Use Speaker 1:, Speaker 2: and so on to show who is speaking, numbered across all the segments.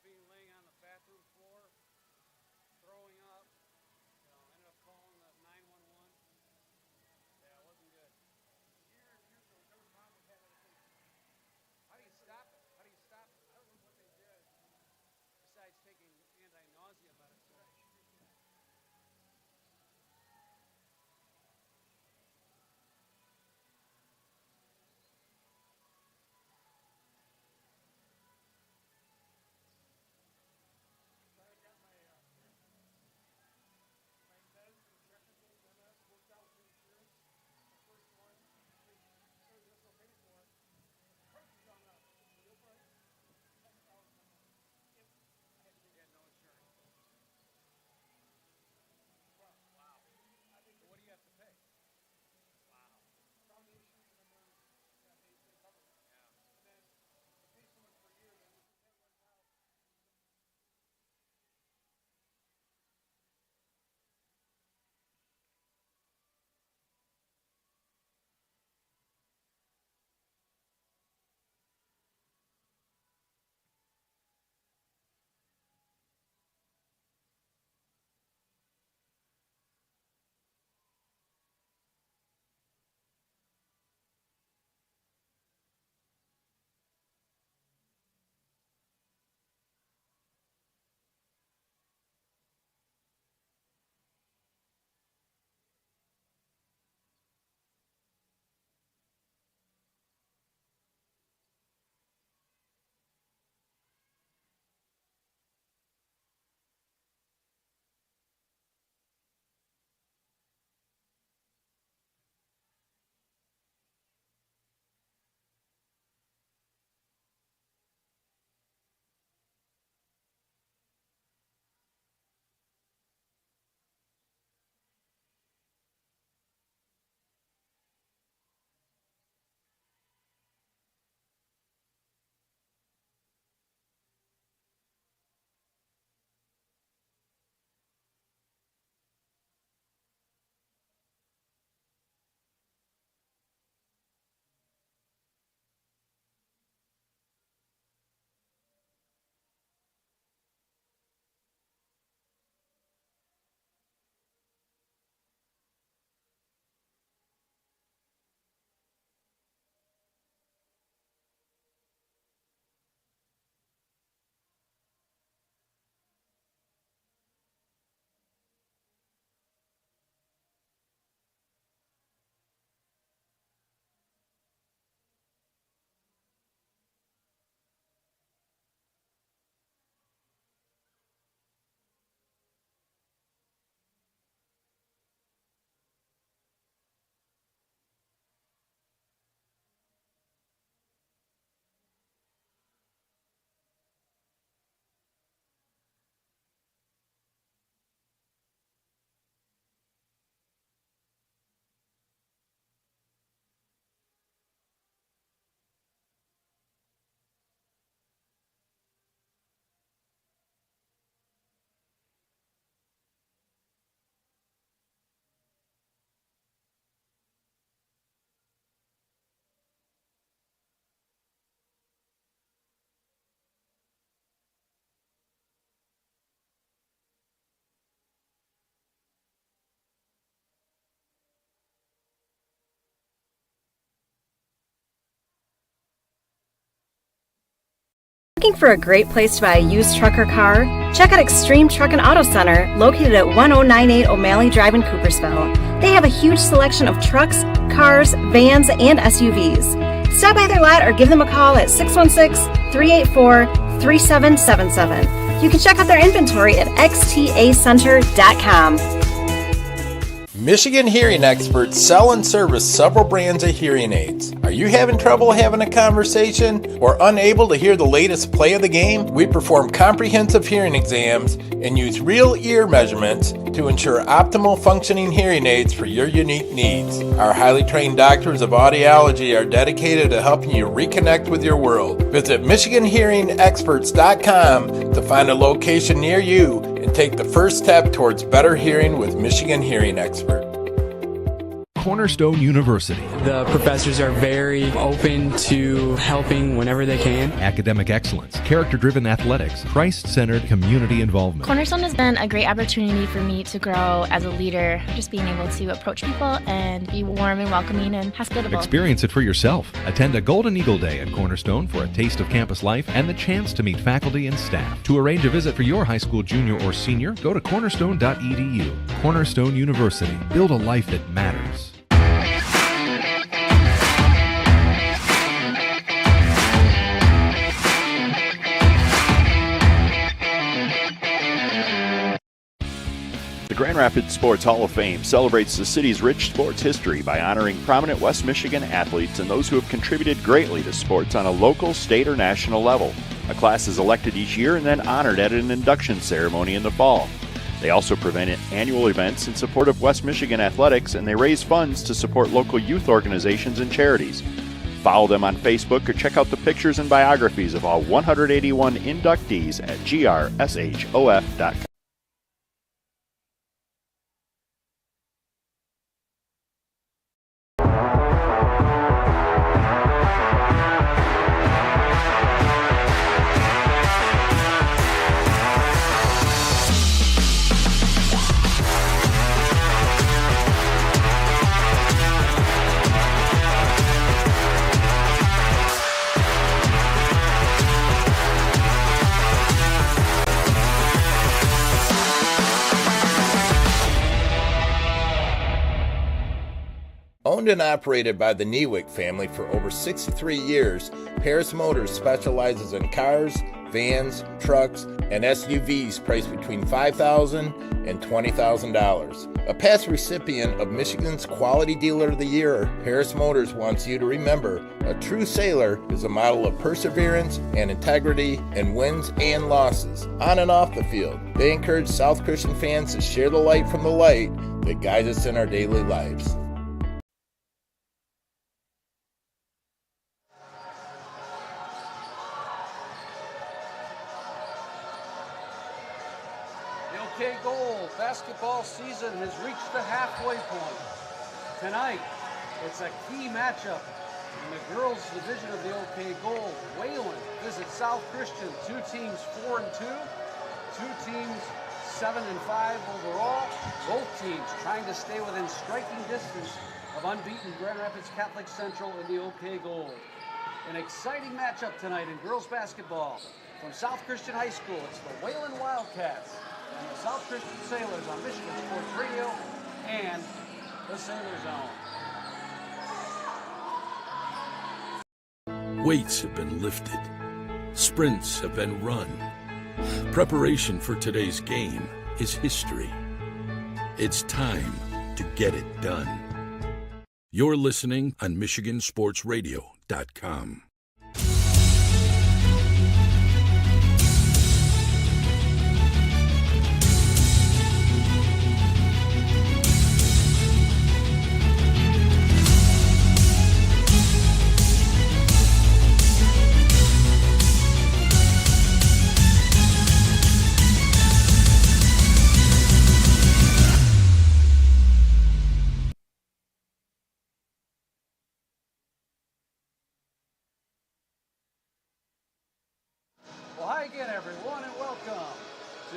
Speaker 1: being laying on the bathroom floor, throwing up. Ended up calling the 911. Yeah, it wasn't good.
Speaker 2: Years ago, there was mom that had that thing.
Speaker 1: How do you stop it? How do you stop it?
Speaker 2: I don't know what they did.
Speaker 1: Besides taking anti-nausea medicine.
Speaker 2: Right, she did that. So I got my meds and injections and MS worked out with the insurance. The first one, they said this will pay for it. The price was on the real price, $7,000 a month. If I had to
Speaker 1: You
Speaker 2: get
Speaker 1: had no insurance.
Speaker 2: well,
Speaker 1: Wow.
Speaker 2: I think
Speaker 1: So what do you have to pay? Wow.
Speaker 2: foundations and then they cover it.
Speaker 1: Yeah.
Speaker 2: And then you pay so much per year, then this that runs out.
Speaker 3: Looking for a great place to buy a used truck or car? Check out Extreme Truck and Auto Center, located at 1098 O'Malley Drive in Coopersville. They have a huge selection of trucks, cars, vans, and SUVs. Stop by their lot or give them a call at 616-384-3777. You can check out their inventory at xtacenter.com.
Speaker 4: Michigan hearing experts sell and service several brands of hearing aids. Are you having trouble having a conversation or unable to hear the latest play of the game? We perform comprehensive hearing exams and use real ear measurements to ensure optimal functioning hearing aids for your unique needs. Our highly trained doctors of audiology are dedicated to helping you reconnect with your world. Visit MichiganHearingExperts.com to find a location near you and take the first step towards better hearing with Michigan Hearing Expert.
Speaker 5: Cornerstone University.
Speaker 6: The professors are very open to helping whenever they can.
Speaker 5: Academic excellence, character-driven athletics, Christ-centered community involvement.
Speaker 7: Cornerstone has been a great opportunity for me to grow as a leader, just being able to approach people and be warm and welcoming and hospitable.
Speaker 5: Experience it for yourself. Attend a Golden Eagle Day at Cornerstone for a taste of campus life and the chance to meet faculty and staff. To arrange a visit for your high school junior or senior, go to cornerstone.edu. Cornerstone University. Build a life that matters.
Speaker 8: The Grand Rapids Sports Hall of Fame celebrates the city's rich sports history by honoring prominent West Michigan athletes and those who have contributed greatly to sports on a local, state, or national level. A class is elected each year and then honored at an induction ceremony in the fall. They also prevent annual events in support of West Michigan athletics, and they raise funds to support local youth organizations and charities. Follow them on Facebook or check out the pictures and biographies of all 181 inductees at grsof.com.
Speaker 4: Owned and operated by the Newick family for over 63 years, Paris Motors specializes in cars, vans, trucks, and SUVs priced between $5,000 and $20,000. A past recipient of Michigan's Quality Dealer of the Year, Paris Motors wants you to remember a true sailor is a model of perseverance and integrity in wins and losses, on and off the field. They encourage South Christian fans to share the light from the light that guides us in our daily lives.
Speaker 1: OK Gold basketball season has reached the halfway point. Tonight, it's a key matchup in the girls' division of the OK Gold. Wayland visits South Christian, two teams 4-2, two teams 7-5 overall. Both teams trying to stay within striking distance of unbeaten Grand Rapids Catholic Central in the OK Gold. An exciting matchup tonight in girls basketball. From South Christian High School, it's the Wayland Wildcats and the South Christian Sailors on Michigan Sports Radio and the Sailor Zone.
Speaker 9: Weights have been lifted. Sprints have been run. Preparation for today's game is history. It's time to get it done. You're listening on MichiganSportsRadio.com.
Speaker 1: Well, hi again, everyone, and welcome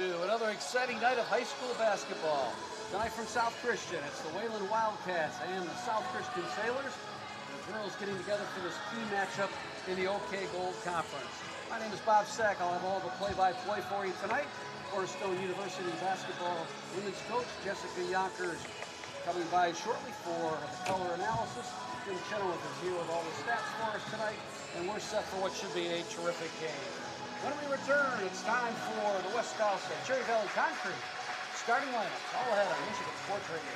Speaker 1: to another exciting night of high school basketball. Tonight from South Christian, it's the Wayland Wildcats and the South Christian Sailors. The girls getting together for this key matchup in the OK Gold Conference. My name is Bob Sack. I'll have all the play-by-play for you tonight. Cornerstone University basketball women's coach Jessica Yonkers coming by shortly for the color analysis. Jim Chenoweth is here with all the stats for us tonight, and we're set for what should be a terrific game. When we return, it's time for the West House at Cherry Valley Concrete. Starting lineups, all ahead on Michigan Sports Radio.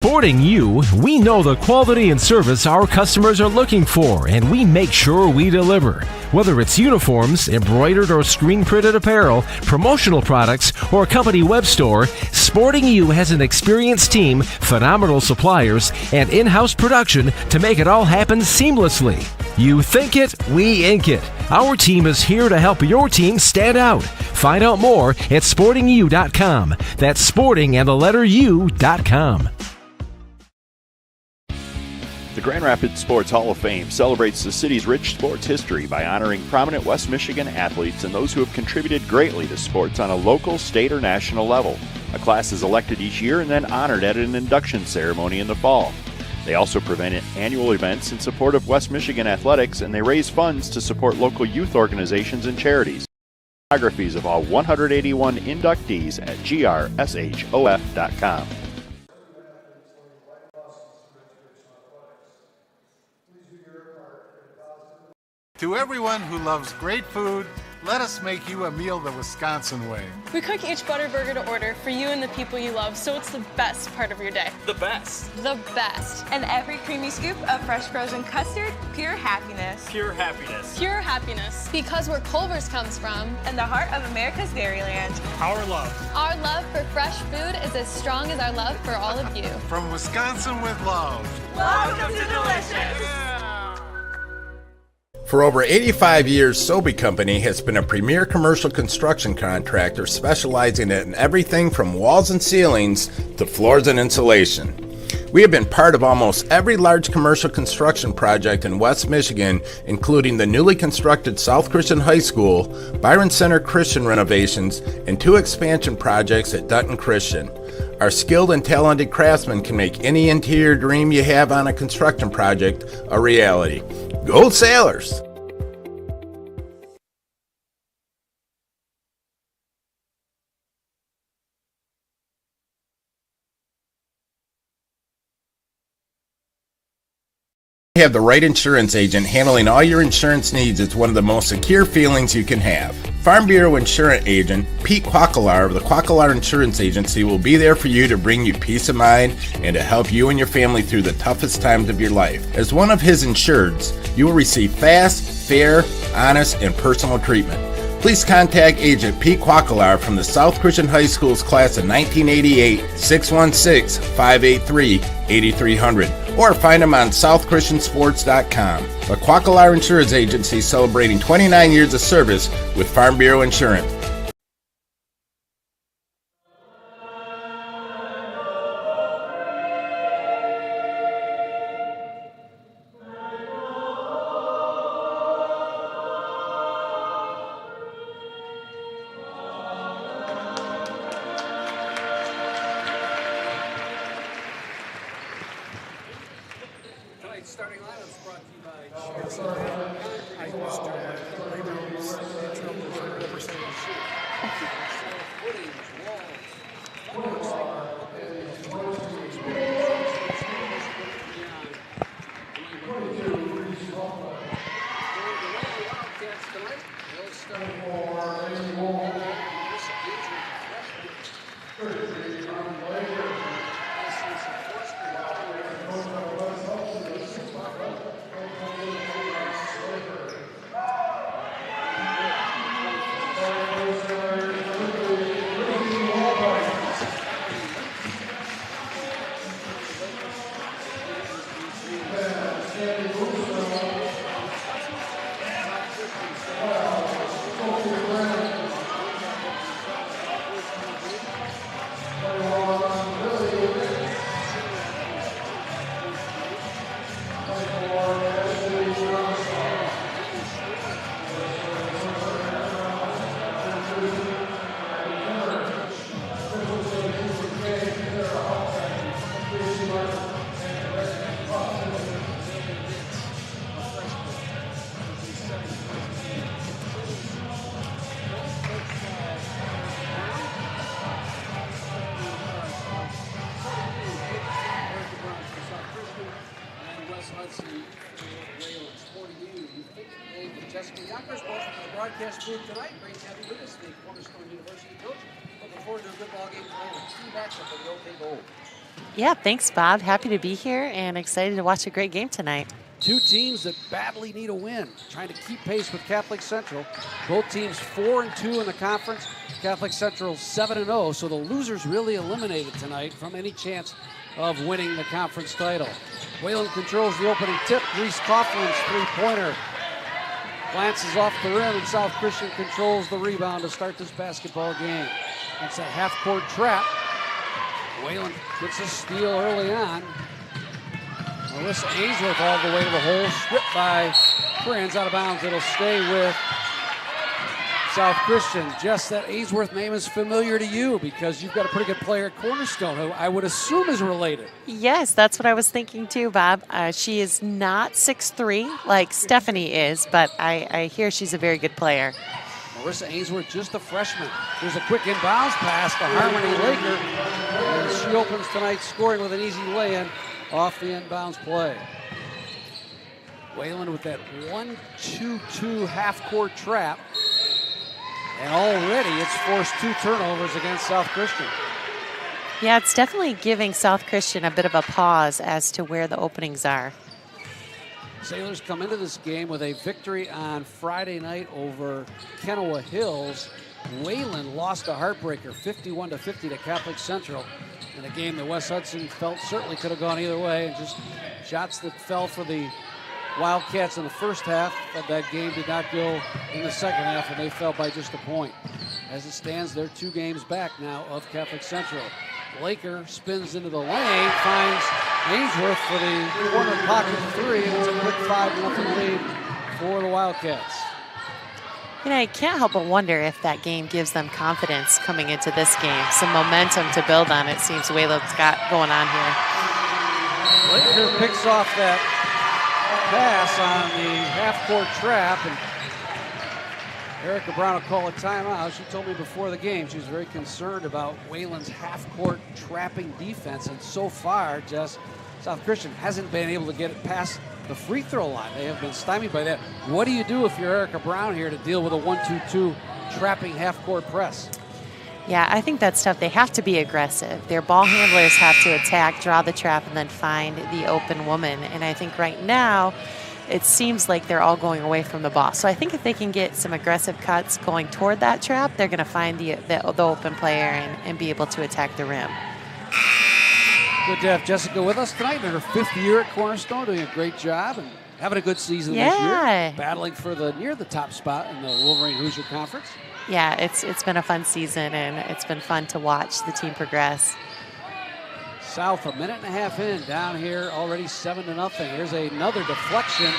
Speaker 10: Sporting You, we know the quality and service our customers are looking for, and we make sure we deliver. Whether it's uniforms, embroidered or screen-printed apparel, promotional products, or company web store, Sporting You has an experienced team, phenomenal suppliers, and in-house production to make it all happen seamlessly. You think it, we ink it. Our team is here to help your team stand out. Find out more at sportingu.com. That's sporting and the letter U.com.
Speaker 8: The Grand Rapids Sports Hall of Fame celebrates the city's rich sports history by honoring prominent West Michigan athletes and those who have contributed greatly to sports on a local, state, or national level. A class is elected each year and then honored at an induction ceremony in the fall. They also prevent annual events in support of West Michigan athletics, and they raise funds to support local youth organizations and charities. Biographies of all 181 inductees at grshhof.com.
Speaker 11: To everyone who loves great food, let us make you a meal the Wisconsin way.
Speaker 12: We cook each butter burger to order for you and the people you love, so it's the best part of your day.
Speaker 13: The best.
Speaker 12: The best.
Speaker 14: And every creamy scoop of fresh frozen custard, pure happiness.
Speaker 13: Pure happiness.
Speaker 12: Pure happiness. Because where Culver's comes from.
Speaker 14: And the heart of America's Dairyland.
Speaker 13: Our love.
Speaker 12: Our love for fresh food is as strong as our love for all of you.
Speaker 11: From Wisconsin with love.
Speaker 14: Welcome to Delicious.
Speaker 4: For over 85 years, Sobey Company has been a premier commercial construction contractor specializing in everything from walls and ceilings to floors and insulation. We have been part of almost every large commercial construction project in West Michigan, including the newly constructed South Christian High School, Byron Center Christian renovations, and 2 expansion projects at Dutton Christian. Our skilled and talented craftsmen can make any interior dream you have on a construction project a reality. Go Sailors! Have the right insurance agent handling all your insurance needs is one of the most secure feelings you can have. Farm Bureau Insurance Agent Pete Quackelar of the Quackelar Insurance Agency will be there for you to bring you peace of mind and to help you and your family through the toughest times of your life. As one of his insureds, you will receive fast, fair, honest, and personal treatment. Please contact Agent Pete Quackelar from the South Christian High School's class of 1988, 616-583-8300, or find him on southchristiansports.com. The Quackelar Insurance Agency celebrating 29 years of service with Farm Bureau Insurance.
Speaker 1: Starting lineups brought to you by
Speaker 2: I used to Legos,
Speaker 1: Wildcats tonight. They'll start broadcast booth tonight. Great to have you with us, the Cornerstone University coach. Looking forward to a good ball game tonight with 2 matchup for the OK Gold.
Speaker 15: Yeah, thanks, Bob. Happy to be here and excited to watch a great game tonight.
Speaker 1: 2 teams that badly need a win, trying to keep pace with Catholic Central. Both teams 4-2 in the conference, Catholic Central 7-0, so the losers really eliminated tonight from any chance of winning the conference title. Wayland controls the opening tip. Reese Coughlin's three-pointer glances off the rim, and South Christian controls the rebound to start this basketball game. It's a half-court trap. Wayland gets a steal early on. Melissa Ainsworth all the way to the hole, stripped by Prinz, out of bounds. It'll stay with South Christian. Jess, that Ainsworth name is familiar to you because you've got a pretty good player at Cornerstone who I would assume is related.
Speaker 15: Yes, that's what I was thinking too, Bob. She is not 6'3" like Stephanie is, but I hear she's a very good player.
Speaker 1: Marissa Ainsworth, just a freshman. There's a quick inbounds pass to Harmony Laker, and she opens tonight scoring with an easy lay-in off the inbounds play. Wayland with that 1-2-2 half-court trap. And already it's forced 2 turnovers against South Christian.
Speaker 15: Yeah, it's definitely giving South Christian a bit of a pause as to where the openings are.
Speaker 1: Sailors come into this game with a victory on Friday night over Kenowa Hills. Wayland lost a heartbreaker, 51-50 to Catholic Central, in a game that Wes Hudson felt certainly could have gone either way. And just shots that fell for the Wildcats in the first half of that game did not go in the second half, and they fell by just a point. As it stands, they're 2 games back now of Catholic Central. Laker spins into the lane, finds Ainsworth for the corner pocket 3, and it's a quick 5-0 lead for the Wildcats.
Speaker 15: You know, I can't help but wonder if that game gives them confidence coming into this game. Some momentum to build on, it seems Wayland's got going on here.
Speaker 1: Laker picks off that pass on the half-court trap, and Erica Brown will call a timeout. She told me before the game she was very concerned about Wayland's half-court trapping defense, and so far, Jess, South Christian hasn't been able to get it past the free throw line. They have been stymied by that. What do you do if you're Erica Brown here to deal with a 1-2-2 trapping half-court press?
Speaker 15: Yeah, I think that's tough. They have to be aggressive. Their ball handlers have to attack, draw the trap, and then find the open woman. And I think right now, it seems like they're all going away from the ball. So I think if they can get some aggressive cuts going toward that trap, they're going to find the open player and be able to attack the rim.
Speaker 1: Good to have Jessica with us tonight in her 5th year at Cornerstone, doing a great job and having a good season this year. Battling for near the top spot in the Wolverine Hoosier Conference.
Speaker 15: Yeah, it's been a fun season, and it's been fun to watch the team progress.
Speaker 1: South a minute and a half in, down here already 7-0. Here's another deflection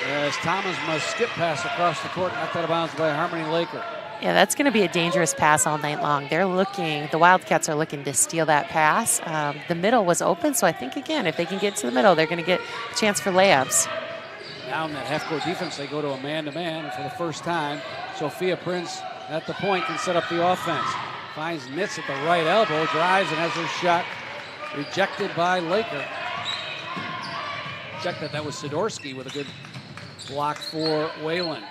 Speaker 1: as Thomas must skip pass across the court, knocked out of bounds by Harmony Laker.
Speaker 15: Yeah, that's going to be a dangerous pass all night long. The Wildcats are looking to steal that pass. The middle was open, so I think, again, if they can get to the middle, they're going to get a chance for layups.
Speaker 1: Now in that half-court defense, they go to a man-to-man, and for the first time, Sophia Prince at the point can set up the offense. Finds Nitz at the right elbow, drives, and has her shot rejected by Laker. Check that was Sidorsky with a good block for Wayland.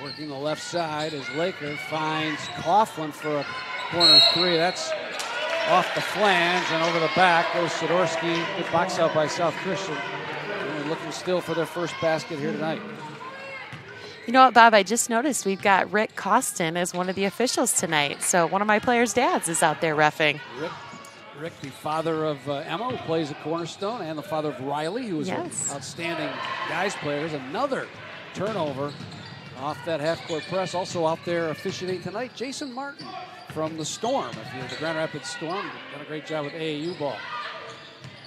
Speaker 1: Working the left side as Laker finds Coughlin for a corner 3. That's off the flange and over the back goes Sidorsky. Good box out by South Christian. And looking still for their first basket here tonight.
Speaker 15: You know what, Bob? I just noticed we've got Rick Costin as one of the officials tonight. So one of my players' dads is out there reffing.
Speaker 1: Rick, the father of Emma, who plays at Cornerstone, and the father of Riley, who is an outstanding guys player. There's another turnover off that half-court press. Also out there officiating tonight, Jason Martin from the Storm. If you're the Grand Rapids Storm, done a great job with AAU ball.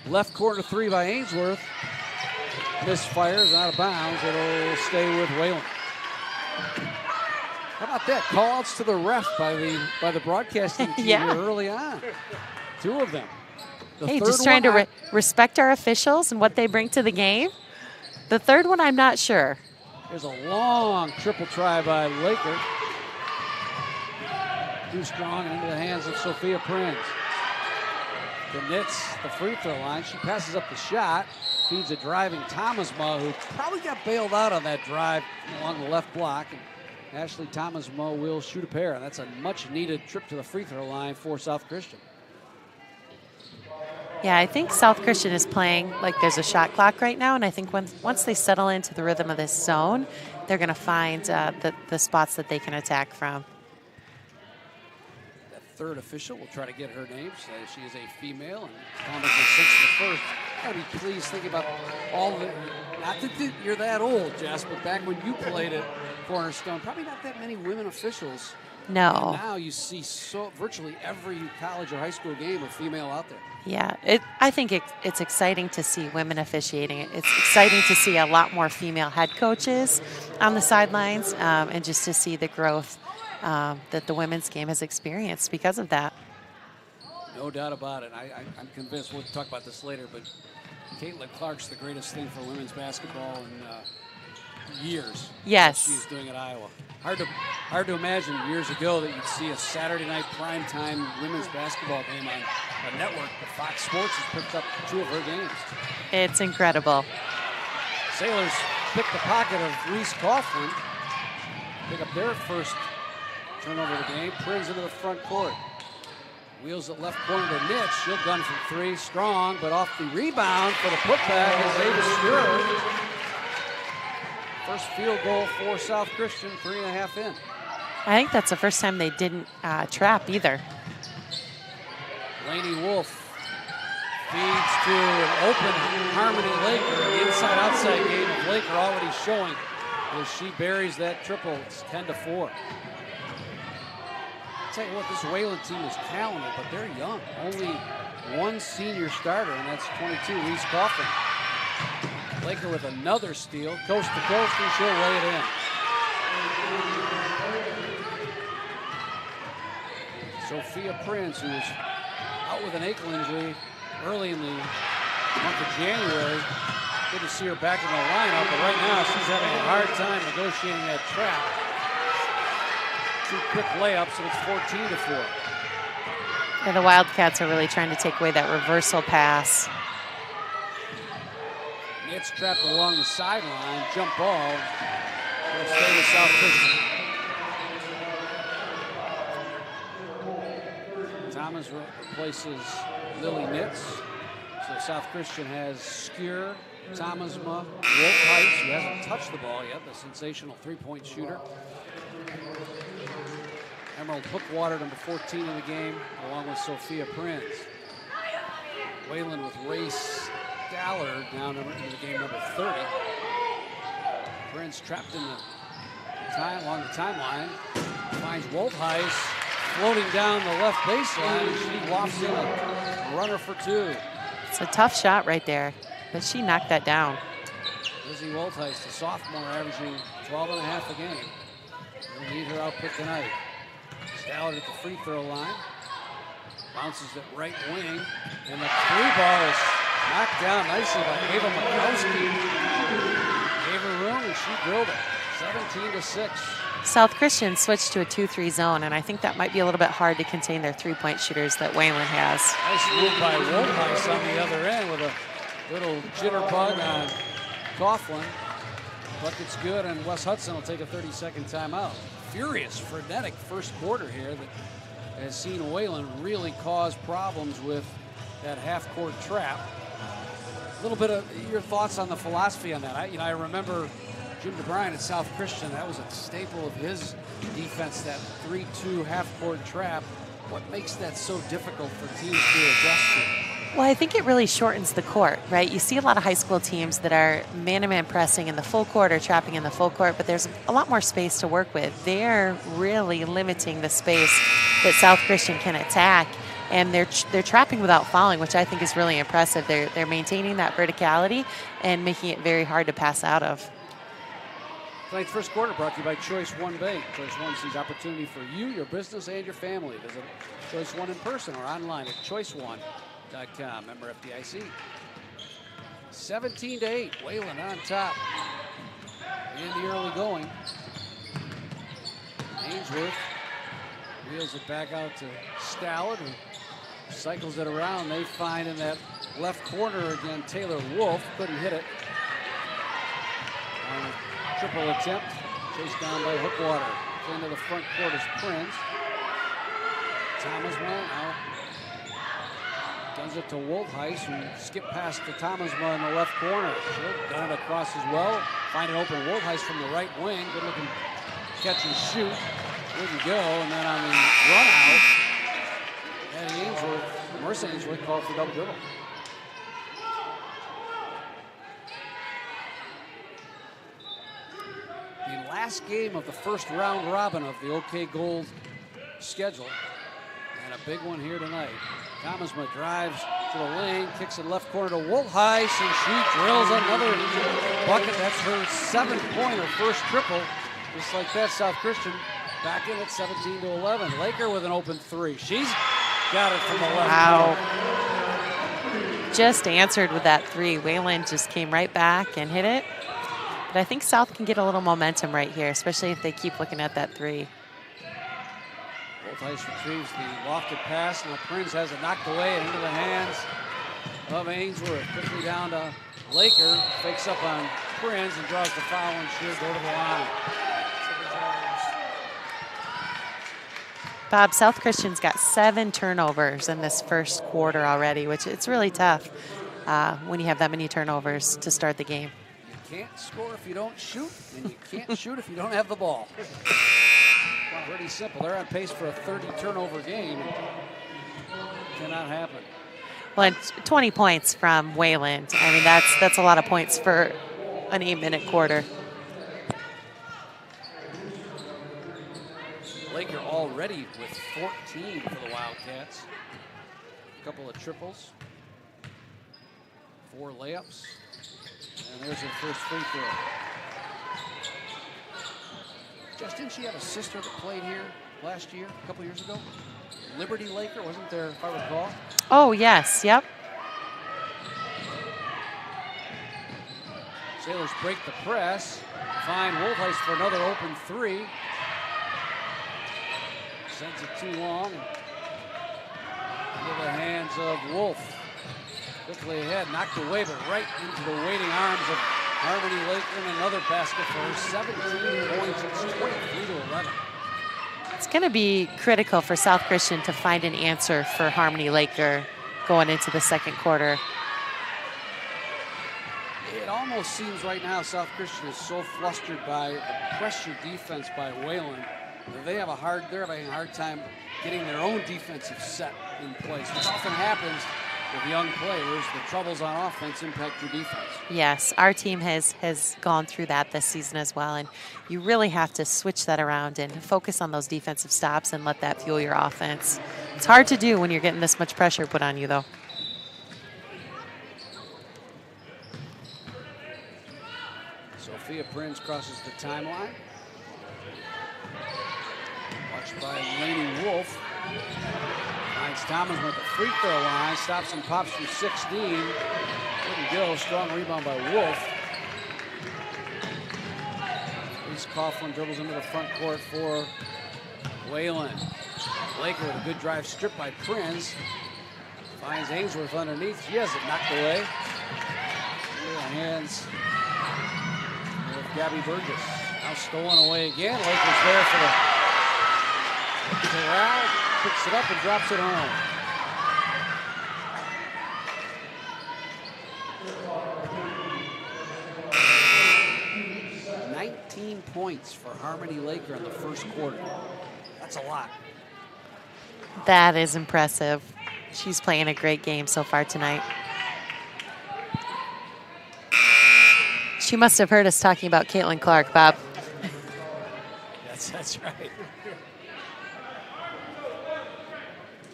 Speaker 1: Left corner 3 by Ainsworth. Misfires out of bounds. It'll stay with Wayland. How about that? Call-outs to the ref by the broadcasting team here early on. 2 of them.
Speaker 15: Hey, just trying to respect our officials and what they bring to the game. The third one, I'm not sure.
Speaker 1: There's a long triple try by Laker. Too strong and into the hands of Sophia Prinz. The Nitz, the free throw line. She passes up the shot. Feeds a driving Thomasma, who probably got bailed out on that drive along the left block. And Ashley Thomasma will shoot a pair. And that's a much-needed trip to the free throw line for South Christian.
Speaker 15: Yeah, I think South Christian is playing like there's a shot clock right now, and I think once they settle into the rhythm of this zone, they're going to find the spots that they can attack from.
Speaker 1: That third official will try to get her name. She is a female, and Thomas is 6 to the first. Gotta be pleased thinking about all of it. Not that you're that old, Jess, but back when you played at Cornerstone, probably not that many women officials.
Speaker 15: No.
Speaker 1: And now you see virtually every college or high school game a female out there.
Speaker 15: Yeah, I think it's exciting to see women officiating. It's exciting to see a lot more female head coaches on the sidelines, and just to see the growth that the women's game has experienced because of that.
Speaker 1: No doubt about it. I'm convinced we'll talk about this later, but Caitlin Clark's the greatest thing for women's basketball in years.
Speaker 15: Yes.
Speaker 1: She's doing at Iowa. Hard to imagine years ago that you'd see a Saturday night primetime women's basketball game on a network, but Fox Sports has picked up 2 of her games.
Speaker 15: It's incredible.
Speaker 1: Sailors pick the pocket of Reese Coughlin, pick up their first turnover of the game. Prinz into the front court. Wheels at left corner to Nitch. She'll gun from 3. Strong, but off the rebound for the putback is Davis Stewart. First field goal for South Christian, 3.5 in.
Speaker 15: I think that's the first time they didn't trap either.
Speaker 1: Lainey Wolf feeds to an open Harmony Laker. The inside-outside game of Laker already showing as she buries that triple. It's 10 to 4. Tell you what, this Wayland team is talented, but they're young. Only one senior starter, and that's 22, Reese Coughlin. Laker with another steal, coast to coast, and she'll lay it in. Sophia Prinz, who was out with an ankle injury early in the month of January. Good to see her back in the lineup, but right now she's having a hard time negotiating that trap. 2 quick layups, and it's 14 to 4.
Speaker 15: Yeah, the Wildcats are really trying to take away that reversal pass.
Speaker 1: It's trapped along the sideline. Jump ball. It'll stay with South Christian. Thomas replaces Lily Nitz. So South Christian has Skier, Thomasma, Wolfheitz, who hasn't touched the ball yet, the sensational 3-point shooter. Emerald Bookwater, number 14 in the game, along with Sophia Prinz. Wayland with Race Dallard down into the game number 30. Prinz trapped in along the timeline. Finds Wolfheitz floating down the left baseline, and she lofts in a runner for 2.
Speaker 15: It's a tough shot right there, but she knocked that down.
Speaker 1: Lizzie Wolfheitz, the sophomore, averaging 12.5 a game. We'll need her output tonight. Dallard at the free throw line. Bounces at right wing, and the 3-ball is knocked down nicely by Ava Makowski. Gave her room, and she drilled it. 17 to 6.
Speaker 15: South Christian switched to a 2-3 zone, and I think that might be a little bit hard to contain their 3-point shooters that Wayland has.
Speaker 1: Nice move by Wolfheitz on the other end with a little jitterbug on Coughlin. Bucket's good, and Wes Hudson will take a 30-second timeout. Furious, frenetic first quarter here that has seen Wayland really cause problems with that half-court trap. A little bit of your thoughts on the philosophy on that. I remember Jim DeBryan at South Christian. That was a staple of his defense, that 3-2 half-court trap. What makes that so difficult for teams to adjust to?
Speaker 15: Well, I think it really shortens the court, right? You see a lot of high school teams that are man-to-man pressing in the full court or trapping in the full court, but there's a lot more space to work with. They're really limiting the space that South Christian can attack, and they're trapping without fouling, which I think is really impressive. They're maintaining that verticality and making it very hard to pass out of.
Speaker 1: Tonight's first quarter brought to you by Choice One Bank. Choice One sees opportunity for you, your business, and your family. Visit Choice One in person or online at choiceone.com. Member FDIC. 17-8. Wayland on top. In the early going. Ainsworth wheels it back out to Stallard, who cycles it around. They find in that left corner again Taylor Wolf. Couldn't hit it. On a triple attempt. Chased down by Hookwater. Into the front court is Prinz. Thomas went out. Does it to Wolfheitz, who skipped past to Thomasma in the left corner. She'll gun it across as well. find an open Woldheist from the right wing. Good looking catch and shoot. Wouldn't go, and then on the run out, Eddie Ainsworth, Mercer Ainsworth called for double dribble. The last game of the first round robin of the OK Gold schedule, and a big one here tonight. Thomasma drives to the lane, kicks it left corner to Woldheist, and she drills another bucket. That's her 7th point, her first triple. Just like that, South Christian back in at 17-11. Laker with an open 3. She's got it from the left.
Speaker 15: Wow. Just answered with that 3. Wayland just came right back and hit it. But I think South can get a little momentum right here, especially if they keep looking at that 3.
Speaker 1: Woldheist retrieves the lofted pass. Now Prinz has it knocked away and into the hands of Ainsworth. Quickly down to Laker. Fakes up on Prinz and draws the foul, and she'll go to the line.
Speaker 15: Bob, South Christian's got 7 turnovers in this first quarter already, which it's really tough when you have that many turnovers to start the game.
Speaker 1: You can't score if you don't shoot, and you can't shoot if you don't have the ball. Pretty simple. They're on pace for a 30 turnover game. Cannot happen.
Speaker 15: Well, and 20 points from Wayland. I mean, that's a lot of points for an 8-minute quarter.
Speaker 1: Laker already with 14 for the Wildcats. A couple of triples. 4 layups. And there's her first free throw. Jess, didn't she have a sister that played here last year, a couple years ago? Liberty Laker, wasn't there, if I recall?
Speaker 15: Oh, yes, yep.
Speaker 1: Sailors break the press. Find Woldheist for another open 3. Sends it too long. Into the hands of Wolf. Quickly ahead, knocked away, but right into the waiting arms of Harmony Laker, and another basket for her. 17 points. It's 23-11.
Speaker 15: It's going to be critical for South Christian to find an answer for Harmony Laker going into the second quarter.
Speaker 1: It almost seems right now South Christian is so flustered by the pressure defense by Wayland that they're having a hard time getting their own defensive set in place, which often happens with young players. The troubles on offense impact your defense.
Speaker 15: Yes, our team has gone through that this season as well, and you really have to switch that around and focus on those defensive stops and let that fuel your offense. It's hard to do when you're getting this much pressure put on you, though.
Speaker 1: Sophia Prinz crosses the timeline. Watched by Lainey Wolf. Finds Thomas with the free throw line. Stops and pops from 16. Couldn't go. Strong rebound by Wolf. Reese Coughlin dribbles into the front court for Wayland. Laker with a good drive strip by Prinz. Finds Ainsworth underneath. She has it knocked away. Into the hands of Gabby Burgess. Now stolen away again. Lakers there for the corral. Picks it up and drops it home. Points for Harmony Laker in the first quarter. That's a lot.
Speaker 15: That is impressive. She's playing a great game so far tonight. She must have heard us talking about Caitlin Clark, Bob.
Speaker 1: That's right.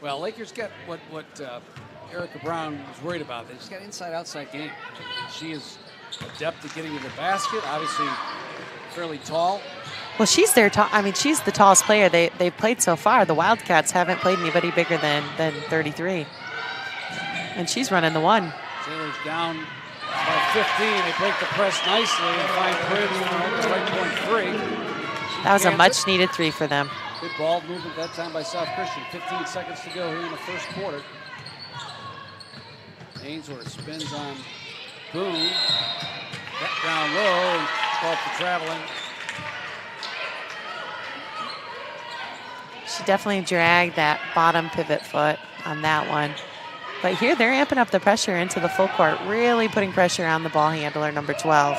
Speaker 1: Well, Lakers got what Erica Brown was worried about. They just got inside-outside game. She is adept at getting to the basket. Obviously, fairly tall.
Speaker 15: Well, she's their she's the tallest player they've played so far. The Wildcats haven't played anybody bigger than 33. And she's running the one.
Speaker 1: Sailors down by 15. They break the press nicely and find Prinz from the right point 3.
Speaker 15: That was a much-needed 3 for them.
Speaker 1: Good ball movement that time by South Christian. 15 seconds to go here in the first quarter. Ainsworth spins on Boone. That down low and called for traveling.
Speaker 15: She definitely dragged that bottom pivot foot on that one. But here they're amping up the pressure into the full court, really putting pressure on the ball handler, number 12.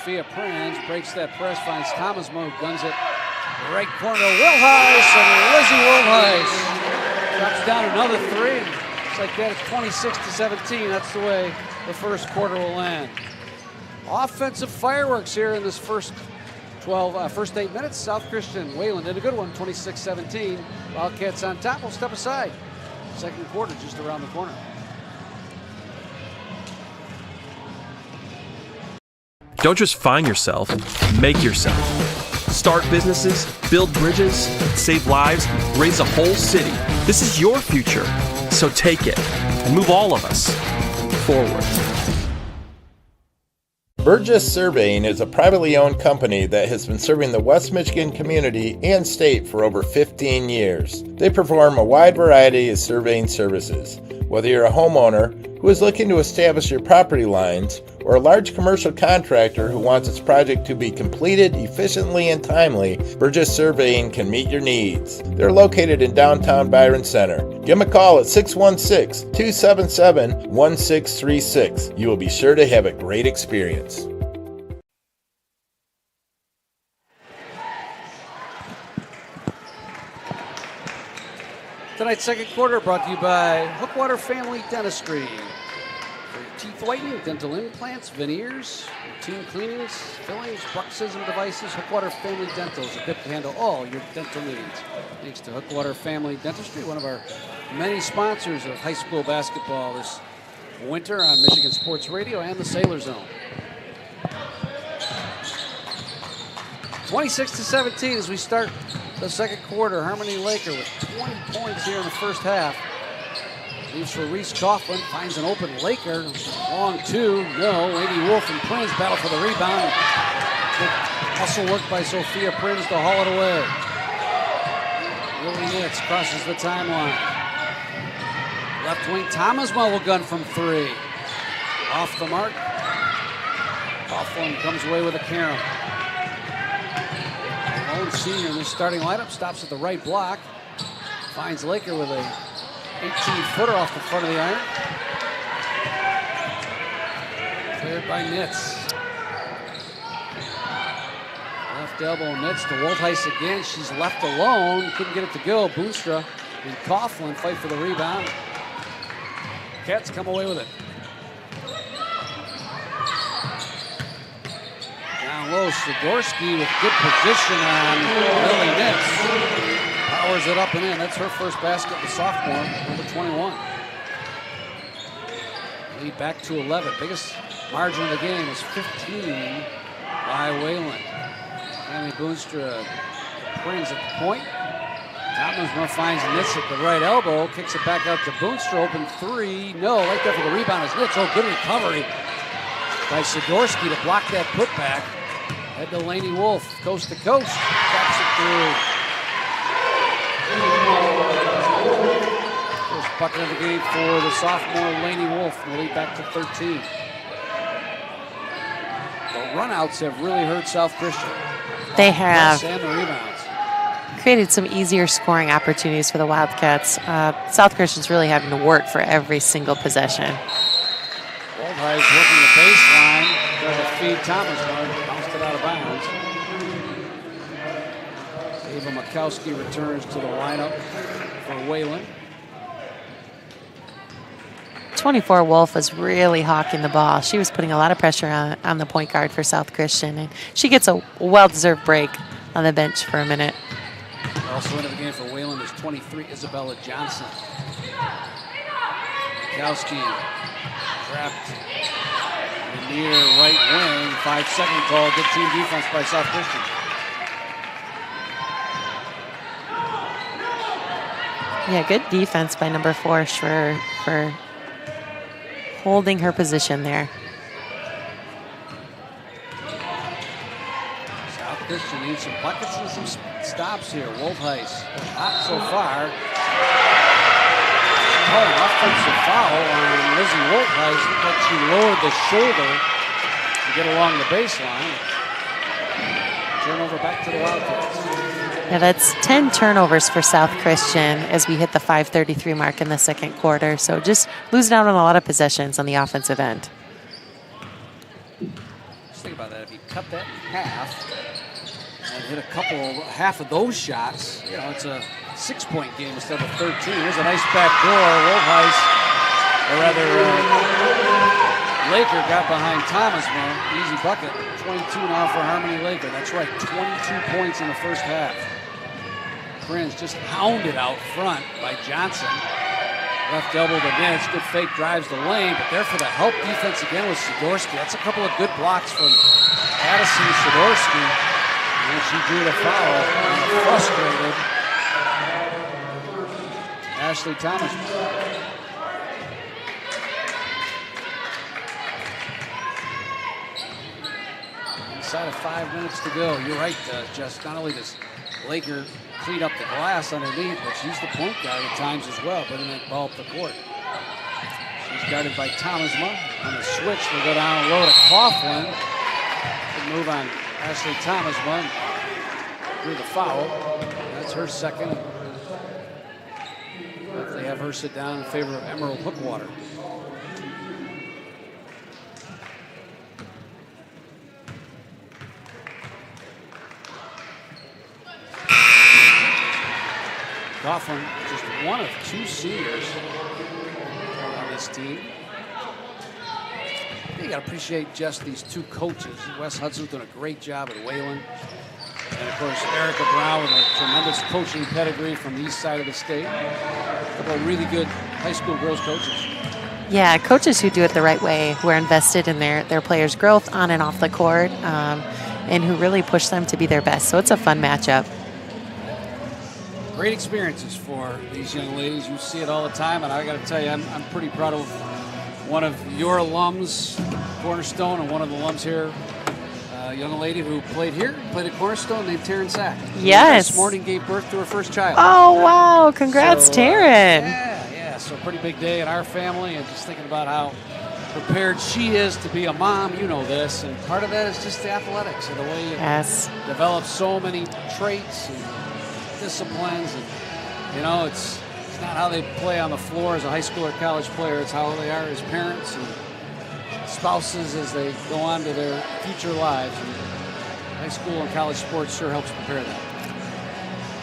Speaker 1: Sophia Prinz breaks that press, finds Thomasmo, guns it right corner. Wilheis, and Lizzie Wilheis drops down another three. Just like that, it's 26-17. That's the way the first quarter will end. Offensive fireworks here in this first 8 minutes. South Christian, Wayland did a good one, 26-17. Wildcats on top. We'll step aside. Second quarter just around the corner.
Speaker 16: Don't just find yourself, make yourself. Start businesses, build bridges, save lives, raise a whole city. This is your future, so take it and move all of us forward.
Speaker 4: Burgess Surveying is a privately owned company that has been serving the West Michigan community and state for over 15 years. They perform a wide variety of surveying services. Whether you're a homeowner who is looking to establish your property lines, or a large commercial contractor who wants its project to be completed efficiently and timely, Burgess Surveying can meet your needs. They're located in downtown Byron Center. Give them a call at 616-277-1636. You will be sure to have a great experience.
Speaker 1: Tonight's second quarter brought to you by Hookwater Family Dentistry. For teeth whitening, dental implants, veneers, routine cleanings, fillings, bruxism devices, Hookwater Family Dental is equipped to handle all your dental needs. Thanks to Hookwater Family Dentistry, one of our many sponsors of high school basketball this winter on Michigan Sports Radio and the Sailor Zone. 26-17 as we start the second quarter. Harmony Laker with 20 points here in the first half. Leaves for Reese Coughlin, finds an open Laker. Long two, no. Lady Wolf and Prinz battle for the rebound. Good hustle work by Sophia Prinz to haul it away. Willie Nitz crosses the timeline. Left wing Thomasmo will gun from three. Off the mark. Coughlin comes away with a carom. Lone senior in this starting lineup stops at the right block. Finds Laker with a 18-footer off the front of the iron. Cleared by Nitz. Left elbow Nitz to Woltheis again. She's left alone. Couldn't get it to go. Boonstra and Coughlin fight for the rebound. Cats come away with it. Down low, Sidorsky with good position on Lily Nitz. Powers it up and in. That's her first basket, the sophomore, number 21. Lead back to 11. Biggest margin of the game is 15 by Wayland. Tammy Boonstra brings at the point. Thomasmo finds Nitz at the right elbow, kicks it back out to Boonstra. Open three. No, right there for the rebound is Nitz. Oh, good recovery by Sidorsky to block that putback. Head to Laney Wolf, coast to coast. Taps it through. First bucket of the game for the sophomore Laney Wolf. And lead back to 13. The runouts have really hurt South Christian.
Speaker 15: They have.
Speaker 1: And the rebounds.
Speaker 15: Created some easier scoring opportunities for the Wildcats. South Christian's really having to work for every single possession.
Speaker 1: Woltheis working the baseline. Trying to feed Thomas. Bounced it out of bounds. Ava Makowski returns to the lineup for Wayland.
Speaker 15: 24 Wolf was really hawking the ball. She was putting a lot of pressure on the point guard for South Christian, and she gets a well-deserved break on the bench for a minute.
Speaker 1: Also into the game for Wayland is 23 Isabella Johnson. Makowski trapped in the near right wing. 5-second call. Good team defense by South Christian.
Speaker 15: Yeah, good defense by number 4 for holding her position there.
Speaker 1: South Christian needs some buckets and some stops here. Woltheis, not so far. Oh, an offensive foul on Lizzie Woltheis. Looked like she lowered the shoulder to get along the baseline. Turnover back to the Wildcats.
Speaker 15: Yeah, that's 10 turnovers for South Christian as we hit the 5:33 mark in the second quarter. So just losing out on a lot of possessions on the offensive end.
Speaker 1: Just think about that. If you cut that in half and hit half of those shots, you know, it's a 6-point game instead of 13. Here's a nice back door. Wolfheis, or rather, Laker got behind Thomasma. Easy bucket. 22 now for Harmony Laker. That's right, 22 points in the first half. Prince just hounded out front by Johnson. Left elbow to Nitz. Good fake, drives the lane, but there for the help defense again was Sidorsky. That's a couple of good blocks from Addison Sidorsky. And she drew the foul on a frustrated Ashley Thomas. Inside of 5 minutes to go. You're right, Jess. Not only does Laker clean up the glass underneath, but she's the point guard at times as well, putting that ball up the court. She's guarded by Thomasma. On the switch, they go down low to Coughlin. Good move on Ashley Thomasma. Drew the foul. That's her second. They have her sit down in favor of Emerald Hookwater. Coughlin, just one of 2 seniors on this team. You got to appreciate just these 2 coaches. Wes Hudson's doing a great job at Wayland. And of course, Erica Brown with a tremendous coaching pedigree from the east side of the state. A couple of really good high school girls coaches.
Speaker 15: Yeah, coaches who do it the right way, who are invested in their players' growth on and off the court, and who really push them to be their best. So it's a fun matchup.
Speaker 1: Great experiences for these young ladies. You see it all the time, and I got to tell you, I'm pretty proud of one of your alums, Cornerstone, and one of the alums here, a young lady who played here, played at Cornerstone, named Taryn Sack.
Speaker 15: Yes.
Speaker 1: This morning gave birth to her first child.
Speaker 15: Oh, wow. Congrats, Taryn.
Speaker 1: Yeah. So a pretty big day in our family, and just thinking about how prepared she is to be a mom. You know this, and part of that is just the athletics and the way you develop so many traits and disciplines, and you know, it's not how they play on the floor as a high school or college player, it's how they are as parents and spouses as they go on to their future lives. And high school and college sports sure helps prepare them.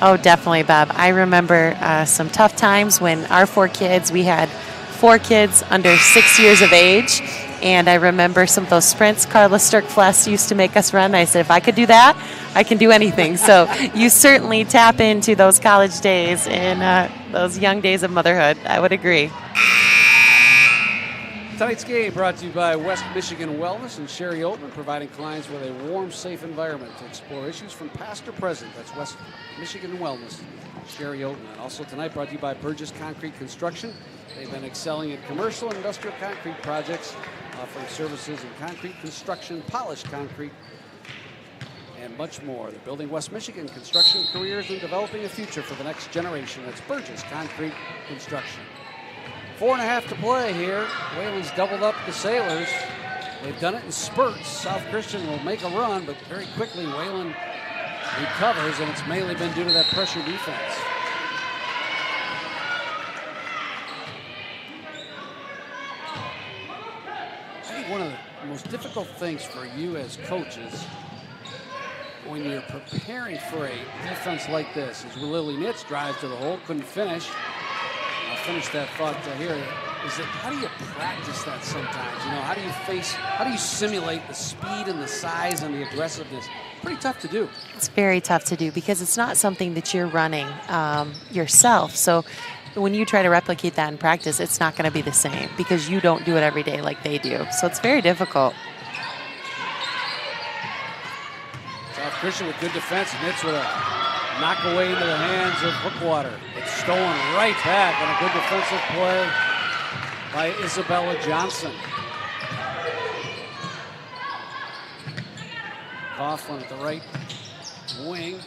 Speaker 15: Oh, definitely, Bob. I remember some tough times when our 4 kids, we had 4 kids under 6 years of age. And I remember some of those sprints Carla Sturkfless used to make us run. I said, if I could do that, I can do anything. So you certainly tap into those college days and those young days of motherhood. I would agree.
Speaker 1: Tonight's game brought to you by West Michigan Wellness and Sherry Oatman, providing clients with a warm, safe environment to explore issues from past to present. That's West Michigan Wellness, Sherry Oatman. Also tonight brought to you by Burgess Concrete Construction. They've been excelling at commercial and industrial concrete projects, offering services in concrete construction, polished concrete, and much more. They're building West Michigan construction careers and developing a future for the next generation. That's Burgess Concrete Construction. 4.5 to play here. Wayland's doubled up the Sailors. They've done it in spurts. South Christian will make a run, but very quickly Wayland recovers, and it's mainly been due to that pressure defense. I think one of the most difficult things for you as coaches when you're preparing for a defense like this is Lily Nitz drives to the hole, couldn't finish. I'll finish that thought here. Is that how do you practice that sometimes? You know, how do you simulate the speed and the size and the aggressiveness? Pretty tough to do.
Speaker 15: It's very tough to do because it's not something that you're running yourself. So when you try to replicate that in practice, it's not going to be the same because you don't do it every day like they do. So it's very difficult.
Speaker 1: South Christian with good defense. Nitz with a knock away into the hands of Hookwater. It's stolen right back on a good defensive play by Isabella Johnson. Coughlin at the right wing.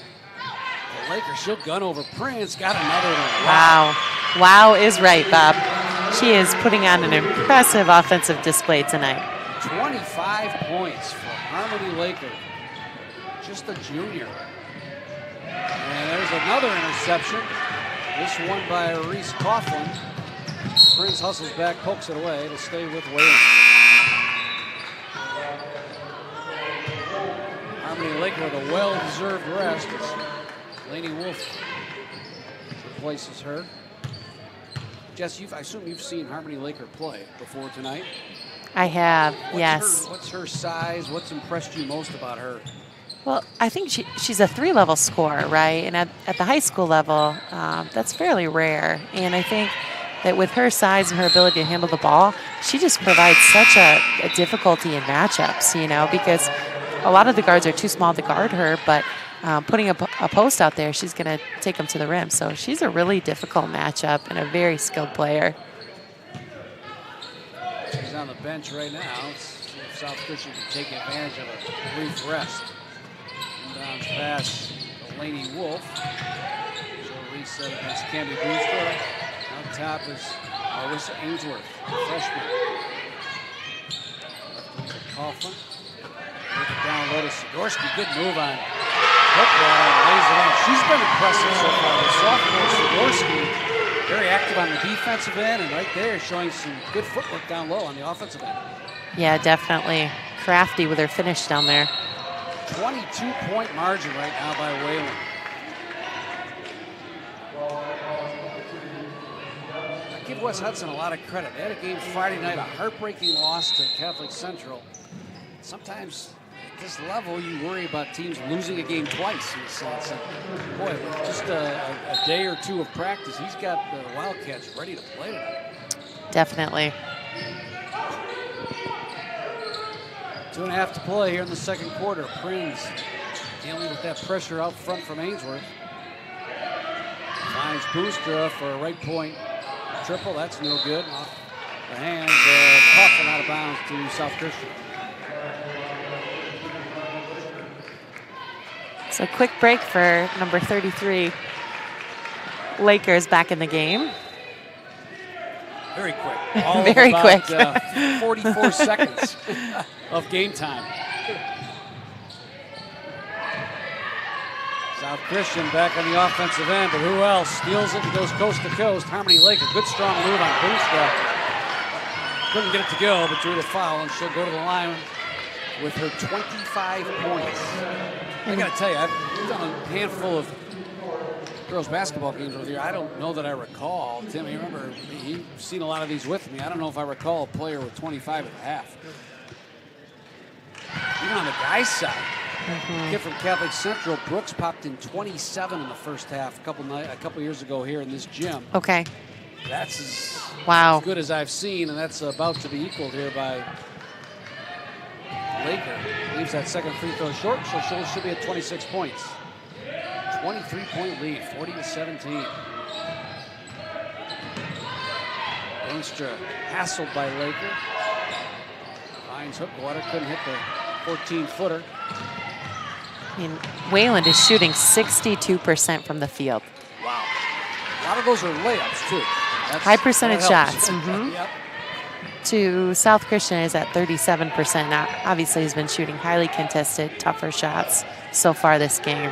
Speaker 1: The Lakers, she'll gun over Prince. Got another one.
Speaker 15: Wow. Wow is right, Bob. She is putting on an impressive offensive display tonight.
Speaker 1: 25 points for Harmony Laker. Just a junior. And there's another interception. This one by Reese Coughlin. Prince hustles back, pokes it away to stay with Wayland. Laker with a well-deserved rest. Lainey Wolf replaces her. Jess, I assume you've seen Harmony Laker play before tonight.
Speaker 15: I have, yes.
Speaker 1: What's her size? What's impressed you most about her?
Speaker 15: Well, I think she's a 3-level scorer, right? And at the high school level, that's fairly rare. And I think that with her size and her ability to handle the ball, she just provides such a difficulty in matchups, because a lot of the guards are too small to guard her, but putting a post out there, she's going to take them to the rim. So she's a really difficult matchup and a very skilled player.
Speaker 1: She's on the bench right now. See if South Christian can take advantage of a brief rest. Inbounds pass to Lainey Wolf. She'll reset against Candy Brewster. On top is Arissa Ainsworth, freshman. Left to Coughlin. Look it down low to Sidorsky. Good move on Hookwater. Lays it in. She's been impressive so far. The sophomore Sidorsky, very active on the defensive end, and right there showing some good footwork down low on the offensive end.
Speaker 15: Yeah, definitely. Crafty with her finish down there.
Speaker 1: 22-point margin right now by Wayland. I give Wes Hudson a lot of credit. They had a game Friday night, a heartbreaking loss to Catholic Central. Sometimes at this level, you worry about teams losing a game twice in a sense. And boy, with just a day or two of practice, he's got the Wildcats ready to play tonight.
Speaker 15: Definitely.
Speaker 1: 2.5 to play here in the second quarter. Prinz dealing with that pressure out front from Ainsworth. Finds Boostra for a right point triple. That's no good. Off the hands of Coughlin, out of bounds to South Christian.
Speaker 15: So quick break for number 33. Lakers back in the game.
Speaker 1: Very quick. All
Speaker 15: Very
Speaker 1: of about,
Speaker 15: quick.
Speaker 1: 44 seconds of game time. South Christian back on the offensive end, but who else? Steals it and goes coast to coast. Harmony Laker, good strong move on Boostra. Couldn't get it to go, but drew the foul, and she'll go to the line with her 25 points. I gotta tell you, I've done a handful of girls basketball games over here. I don't know that I recall. Tim, you remember, you've seen a lot of these with me. I don't know if I recall a player with 25 and a half. Even on the guys' side, kid from Catholic Central, Brooks, popped in 27 in the first half a couple years ago here in this gym.
Speaker 15: Okay.
Speaker 1: That's as good as I've seen, and that's about to be equaled here by Laker. Leaves that second free throw short, so she'll be at 26 points. 23-point lead, 40-17. Boostra hassled by Laker. Finds Hookwater, couldn't hit the 14-footer.
Speaker 15: I mean, Wayland is shooting 62% from the field.
Speaker 1: Wow. A lot of those are layups, too.
Speaker 15: High percentage shots.
Speaker 1: Yep.
Speaker 15: To South Christian is at 37%. Now, obviously, he's been shooting highly contested, tougher shots so far this game.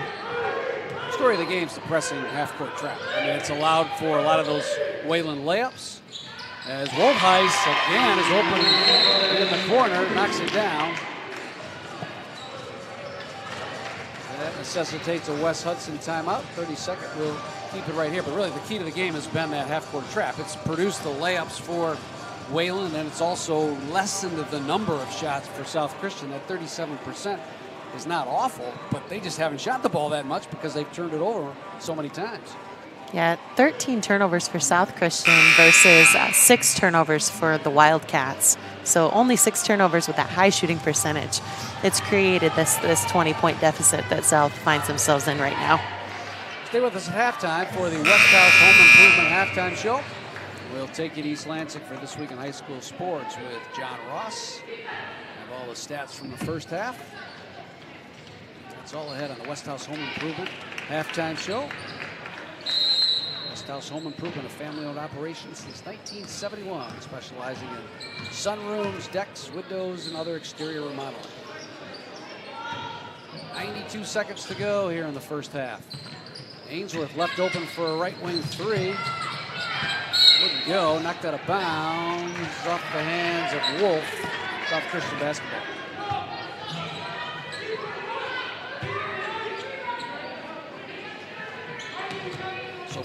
Speaker 1: Story of the game is the pressing half-court trap. I mean, it's allowed for a lot of those Wayland layups. As Wolfheis again is open in the corner, knocks it down. That necessitates a Wes Hudson timeout. 30-second, we'll keep it right here. But really, the key to the game has been that half-court trap. It's produced the layups for Wayland, and it's also lessened the number of shots for South Christian. That 37% is not awful, but they just haven't shot the ball that much because they've turned it over so many times.
Speaker 15: Yeah, 13 turnovers for South Christian versus 6 turnovers for the Wildcats. So only 6 turnovers with that high shooting percentage. It's created this 20-point deficit that South finds themselves in right now.
Speaker 1: Stay with us at halftime for the Westhouse Home Improvement Halftime Show. We'll take you to East Lansing for This Week in High School Sports with John Ross. Have all the stats from the first half. That's all ahead on the Westhouse Home Improvement Halftime Show. Westhouse Home Improvement, a family-owned operation since 1971, specializing in sunrooms, decks, windows, and other exterior remodeling. 92 seconds to go here in the first half. Ainsworth left open for a right wing three. Wouldn't go, knocked out of bounds off the hands of Wolf. South Christian basketball.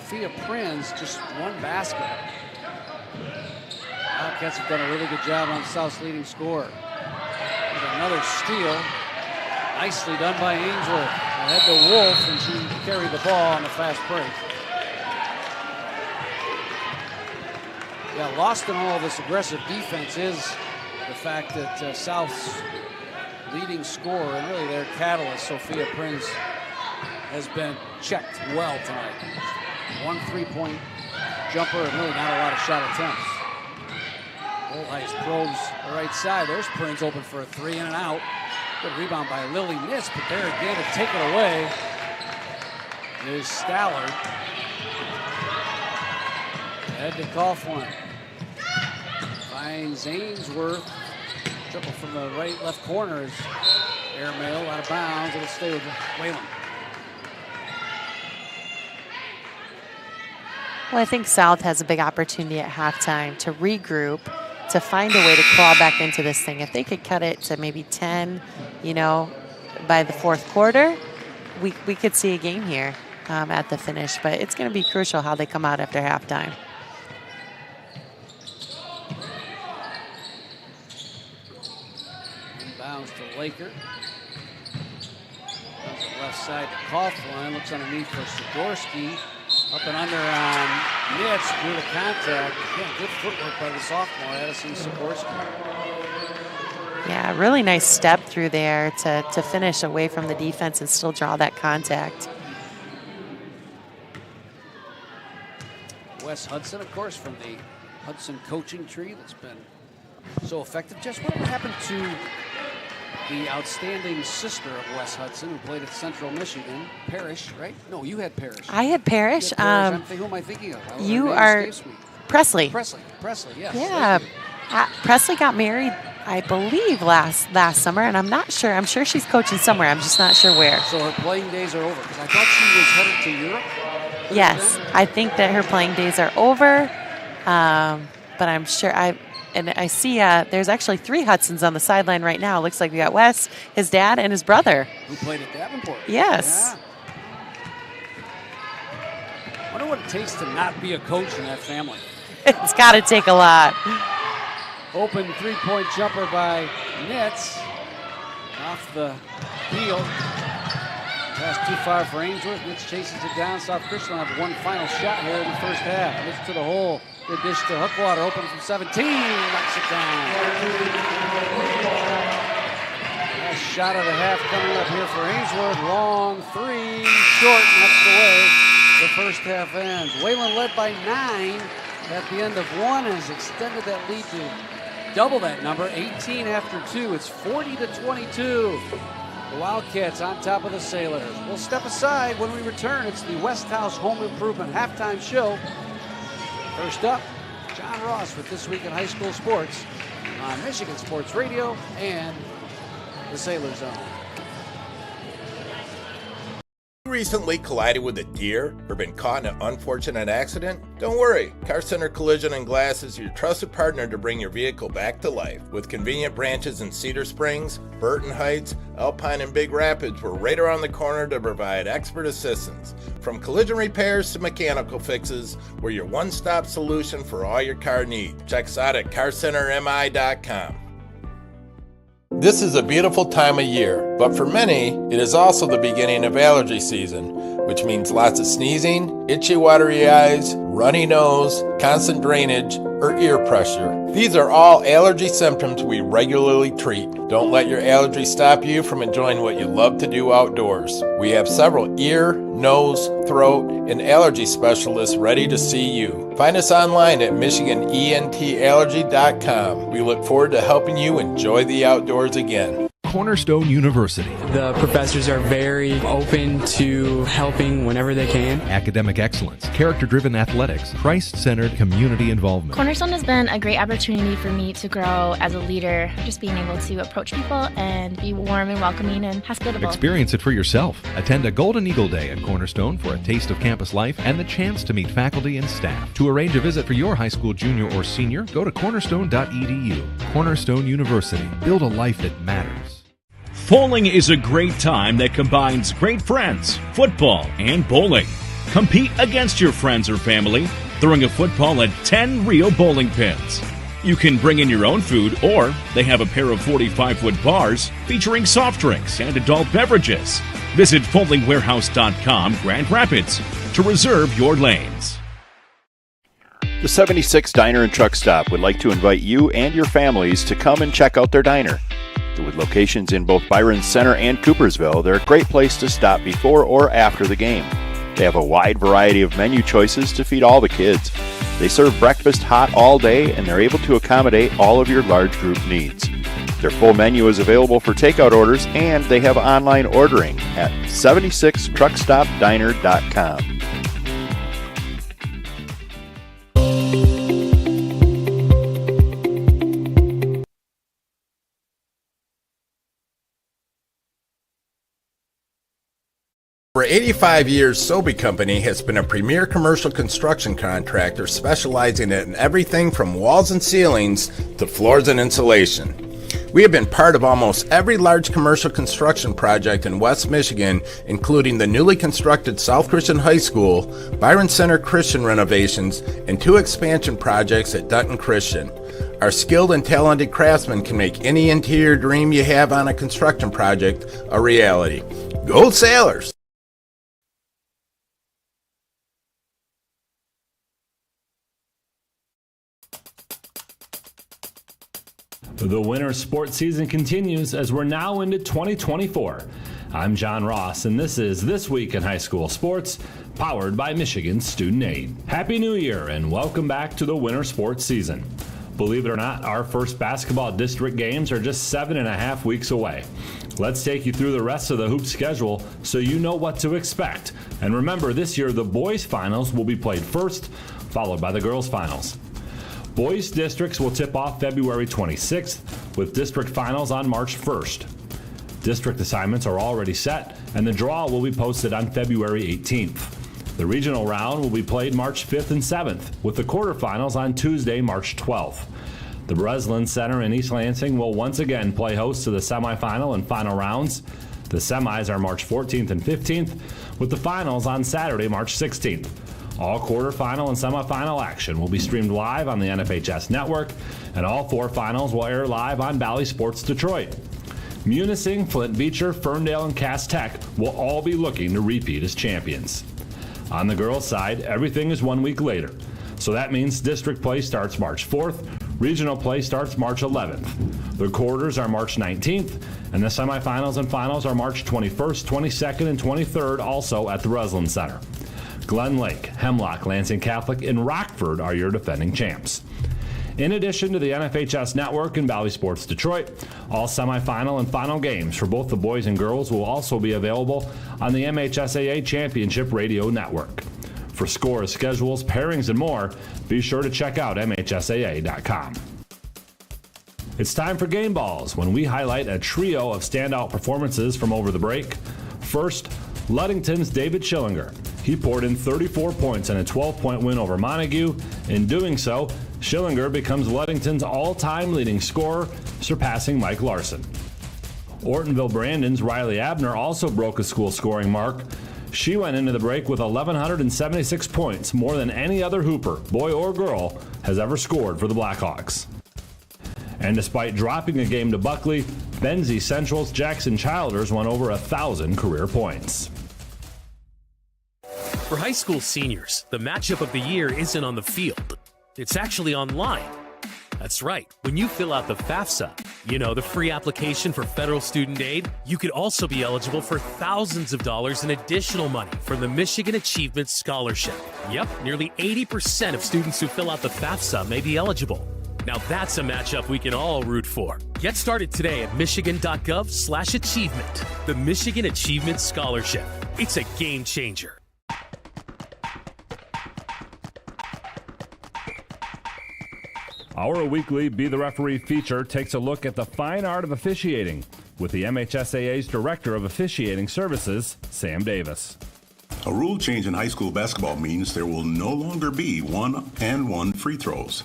Speaker 1: Sophia Prinz, just one basket. Wildcats have done a really good job on South's leading scorer. There's another steal. Nicely done by Ainsworth. Ahead to Wolf, and she carried the ball on the fast break. Yeah, lost in all this aggressive defense is the fact that South's leading scorer and really their catalyst, Sophia Prinz, has been checked well tonight. One three-point jumper and really not a lot of shot attempts. Olheis probes the right side. There's Prinz open for a three, in and out. Good rebound by Lily Nitz, but there again to take it away is Stallard. Head to Coughlin. Finds Ainsworth. Triple from the right left corner is airmail out of bounds. It'll stay with Wayland.
Speaker 15: Well, I think South has a big opportunity at halftime to regroup, to find a way to claw back into this thing. If they could cut it to maybe 10, by the fourth quarter, we could see a game here at the finish. But it's going to be crucial how they come out after halftime.
Speaker 1: Inbounds to Laker. Comes to left side to Coughlin. Looks underneath for Sidorsky. Up and under on Nitz through the contact. Yeah, good footwork by the sophomore, Addison Sidorsky.
Speaker 15: Yeah, really nice step through there to finish away from the defense and still draw that contact.
Speaker 1: Wes Hudson, of course, from the Hudson coaching tree that's been so effective. Jess, whatever happened to the outstanding sister of Wes Hudson, who played at Central Michigan, Parrish, right? No, you had Parrish.
Speaker 15: I had Parrish.
Speaker 1: Who am I thinking of?
Speaker 15: You are Presley.
Speaker 1: Presley, yes.
Speaker 15: Yeah, Presley got married, I believe, last summer, and I'm not sure. I'm sure she's coaching somewhere. I'm just not sure where.
Speaker 1: So her playing days are over, because I thought she was headed to Europe.
Speaker 15: Yes, I think that her playing days are over, but I'm sure I see there's actually 3 Hudsons on the sideline right now. Looks like we got Wes, his dad, and his brother.
Speaker 1: Who played at Davenport.
Speaker 15: Yes.
Speaker 1: Yeah. I wonder what it takes to not be a coach in that family.
Speaker 15: It's got to take a lot.
Speaker 1: Open three-point jumper by Nitz. Off the heel. Pass too far for Ainsworth. Nitz chases it down. South Christian will have one final shot here in the first half. Nitz to the hole. Good dish to Hookwater. Open from 17. Knocks it down. Last shot of the half coming up here for Ainsworth. Long three. Short. And that's the way the first half ends. Wayland led by 9 at the end of 1 has extended that lead to double that number. 18 after 2. It's 40-22. The Wildcats on top of the Sailors. We'll step aside when we return. It's the West House Home Improvement Halftime Show. First up, John Ross with This Week in High School Sports on Michigan Sports Radio and the Sailor Zone.
Speaker 4: Recently collided with a deer or been caught in an unfortunate accident? Don't worry, Car Center Collision and Glass is your trusted partner to bring your vehicle back to life. With convenient branches in Cedar Springs, Burton Heights, Alpine, and Big Rapids, we're right around the corner to provide expert assistance. From collision repairs to mechanical fixes, we're your one-stop solution for all your car needs. Check us out at carcentermi.com. This is a beautiful time of year, but for many, it is also the beginning of allergy season, which means lots of sneezing, itchy watery eyes, runny nose, constant drainage, or ear pressure. These are all allergy symptoms we regularly treat. Don't let your allergy stop you from enjoying what you love to do outdoors. We have several ear, nose, throat, and allergy specialists ready to see you. Find us online at MichiganENTallergy.com. We look forward to helping you enjoy the outdoors again.
Speaker 5: Cornerstone University.
Speaker 6: The professors are very open to helping whenever they can.
Speaker 5: Academic excellence, character-driven athletics, Christ-centered community involvement.
Speaker 7: Cornerstone has been a great opportunity for me to grow as a leader, just being able to approach people and be warm and welcoming and hospitable.
Speaker 5: Experience it for yourself. Attend a Golden Eagle Day at Cornerstone for a taste of campus life and the chance to meet faculty and staff. To arrange a visit for your high school junior or senior, go to cornerstone.edu. Cornerstone University. Build a life that matters.
Speaker 17: Bowling is a great time that combines great friends, football, and bowling. Compete against your friends or family, throwing a football at 10 real bowling pins. You can bring in your own food, or they have a pair of 45-foot bars featuring soft drinks and adult beverages. Visit foldingwarehouse.com, Grand Rapids, to reserve your lanes.
Speaker 8: The 76 Diner and Truck Stop would like to invite you and your families to come and check out their diner. With locations in both Byron Center and Coopersville, they're a great place to stop before or after the game. They have a wide variety of menu choices to feed all the kids. They serve breakfast hot all day, and they're able to accommodate all of your large group needs. Their full menu is available for takeout orders, and they have online ordering at 76truckstopdiner.com.
Speaker 4: For 85 years, Sobey Company has been a premier commercial construction contractor specializing in everything from walls and ceilings to floors and insulation. We have been part of almost every large commercial construction project in West Michigan, including the newly constructed South Christian High School, Byron Center Christian renovations, and 2 expansion projects at Dutton Christian. Our skilled and talented craftsmen can make any interior dream you have on a construction project a reality. Go Sailors!
Speaker 18: The winter sports season continues as we're now into 2024. I'm John Ross, and this is This Week in High School Sports, powered by Michigan Student Aid. Happy New Year, and welcome back to the winter sports season. Believe it or not, our first basketball district games are just 7.5 weeks away. Let's take you through the rest of the hoop schedule so you know what to expect. And remember, this year the boys' finals will be played first, followed by the girls' finals. Boys districts will tip off February 26th, with district finals on March 1st. District assignments are already set, and the draw will be posted on February 18th. The regional round will be played March 5th and 7th, with the quarterfinals on Tuesday, March 12th. The Breslin Center in East Lansing will once again play host to the semifinal and final rounds. The semis are March 14th and 15th, with the finals on Saturday, March 16th. All quarterfinal and semifinal action will be streamed live on the NFHS network, and all 4 finals will air live on Bally Sports Detroit. Munising, Flint Beecher, Ferndale, and Cass Tech will all be looking to repeat as champions. On the girls' side, everything is 1 week later, so that means district play starts March 4th, regional play starts March 11th. The quarters are March 19th, and the semifinals and finals are March 21st, 22nd, and 23rd, also at the Breslin Center. Glen Lake, Hemlock, Lansing Catholic, and Rockford are your defending champs. In addition to the NFHS Network and Bally Sports Detroit, all semifinal and final games for both the boys and girls will also be available on the MHSAA Championship Radio Network. For scores, schedules, pairings, and more, be sure to check out MHSAA.com. It's time for Game Balls, when we highlight a trio of standout performances from over the break. First, Ludington's David Schillinger. He poured in 34 points in a 12-point win over Montague. In doing so, Schillinger becomes Ludington's all-time leading scorer, surpassing Mike Larson. Ortonville Brandon's Riley Abner also broke a school scoring mark. She went into the break with 1,176 points, more than any other hooper, boy or girl, has ever scored for the Blackhawks. And despite dropping a game to Buckley, Benzie Central's Jackson Childers won over 1,000 career points.
Speaker 19: For high school seniors, the matchup of the year isn't on the field. It's actually online. That's right. When you fill out the FAFSA, the free application for federal student aid, you could also be eligible for thousands of dollars in additional money from the Michigan Achievement Scholarship. Yep, nearly 80% of students who fill out the FAFSA may be eligible. Now that's a matchup we can all root for. Get started today at michigan.gov/achievement. The Michigan Achievement Scholarship. It's a game changer.
Speaker 18: Our weekly Be the Referee feature takes a look at the fine art of officiating with the MHSAA's Director of Officiating Services, Sam Davis.
Speaker 20: A rule change in high school basketball means there will no longer be 1-and-1 free throws,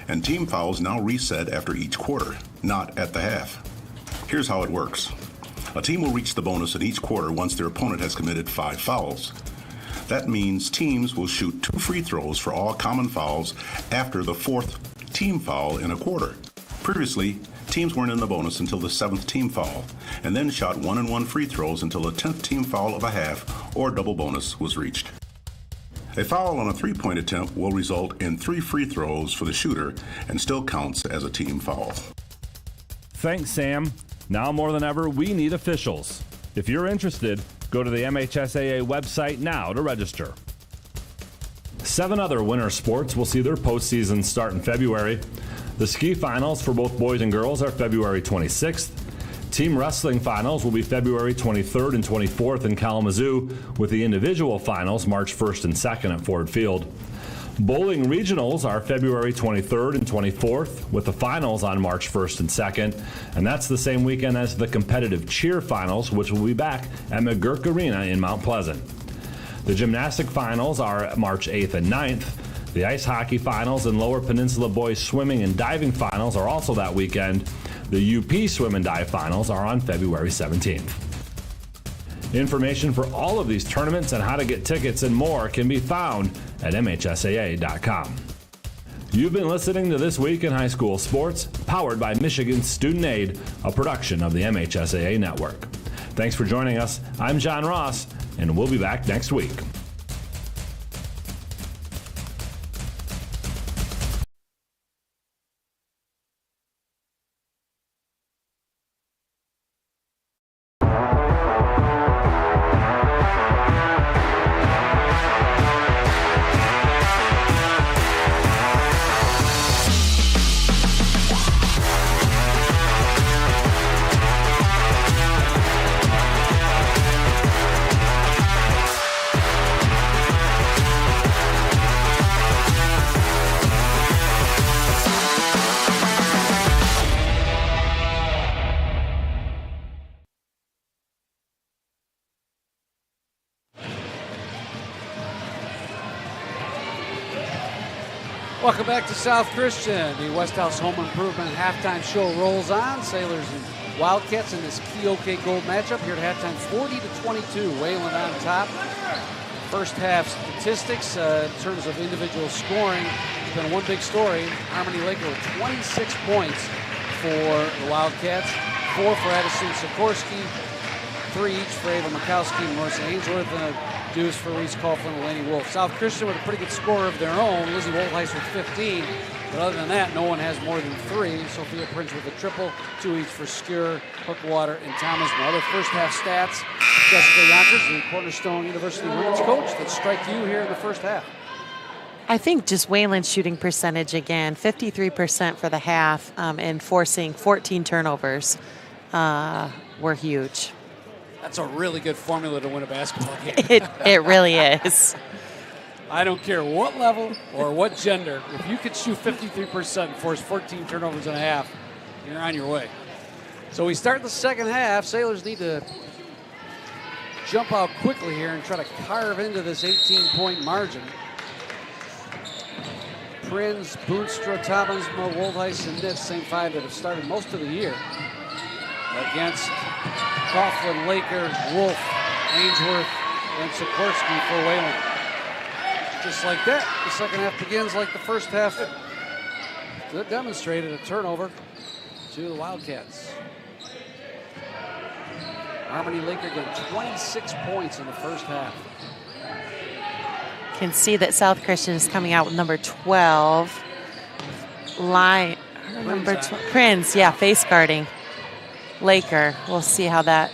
Speaker 20: and team fouls now reset after each quarter, not at the half. Here's how it works. A team will reach the bonus in each quarter once their opponent has committed 5 fouls. That means teams will shoot 2 free throws for all common fouls after the 4th team foul in a quarter. Previously, teams weren't in the bonus until the 7th team foul, and then shot 1-and-1 free throws until the 10th team foul of a half or double bonus was reached. A foul on a 3-point attempt will result in 3 free throws for the shooter and still counts as a team foul.
Speaker 18: Thanks, Sam. Now more than ever, we need officials. If you're interested, go to the MHSAA website now to register. 7 other winter sports will see their postseason start in February. The ski finals for both boys and girls are February 26th. Team wrestling finals will be February 23rd and 24th in Kalamazoo, with the individual finals March 1st and 2nd at Ford Field. Bowling regionals are February 23rd and 24th, with the finals on March 1st and 2nd, and that's the same weekend as the competitive cheer finals, which will be back at McGurk Arena in Mount Pleasant. The gymnastic finals are March 8th and 9th. The ice hockey finals and Lower Peninsula boys swimming and diving finals are also that weekend. The UP swim and dive finals are on February 17th. Information for all of these tournaments and how to get tickets and more can be found at MHSAA.com. You've been listening to This Week in High School Sports, powered by Michigan Student Aid, a production of the MHSAA Network. Thanks for joining us. I'm John Ross, and we'll be back next week.
Speaker 1: Welcome back to South Christian. The Westhouse Home Improvement halftime show rolls on. Sailors and Wildcats in this key OK Gold matchup here at halftime, 40-22. Wayland on top. First half statistics in terms of individual scoring. It's been one big story. Harmony Laker with 26 points for the Wildcats, 4 for Addison Sikorsky, 3 each for Ava Mikowski and Marissa Ainsworth, and a deuce for Reese Coughlin and Laney Wolf. South Christian with a pretty good score of their own. Lizzie Woltheis with 15. But other than that, no one has more than 3. Sophia Prince with a triple, 2 each for Skure, Hookwater, and Thomas. Now, other first half stats, Jessica Yonkers, the Cornerstone University women's coach, that strike you here in the first half.
Speaker 15: I think just Wayland's shooting percentage again, 53% for the half, and forcing 14 turnovers were huge.
Speaker 1: That's a really good formula to win a basketball game.
Speaker 15: It really is.
Speaker 1: I don't care what level or what gender. If you could shoot 53% and force 14 turnovers and a half, you're on your way. So we start the second half. Sailors need to jump out quickly here and try to carve into this 18-point margin. Prinz, Boonstra, Thomasma, Woltheis, and Nitz, same 5 that have started most of the year against Coughlin, Laker, Wolf, Ainsworth, and Sikorsky for Wayland. Just like that, the second half begins like the first half. It demonstrated a turnover to the Wildcats. Harmony Laker getting 26 points in the first half.
Speaker 15: Can see that South Christian is coming out with number 12. Prinz, yeah, face guarding Laker. We'll see how that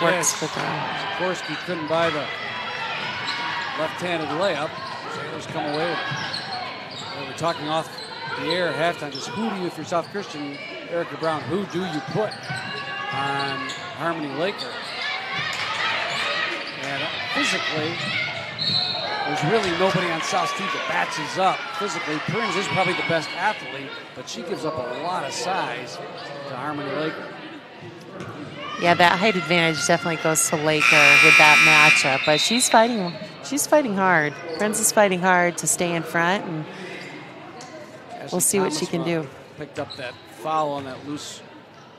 Speaker 15: works for them.
Speaker 1: Sikorsky couldn't buy the left-handed layup. Sailors come away with it. We were talking off the air at halftime. Just who do you, if you're South Christian, Erica Brown, who do you put on Harmony Laker? And physically, there's really nobody on South Street that matches up. Physically, Prinz is probably the best athlete, but she gives up a lot of size to Harmony Laker.
Speaker 15: Yeah, that height advantage definitely goes to Laker with that matchup, but she's fighting hard. Prinz is fighting hard to stay in front, and we'll see what she can do.
Speaker 1: Picked up that foul on that loose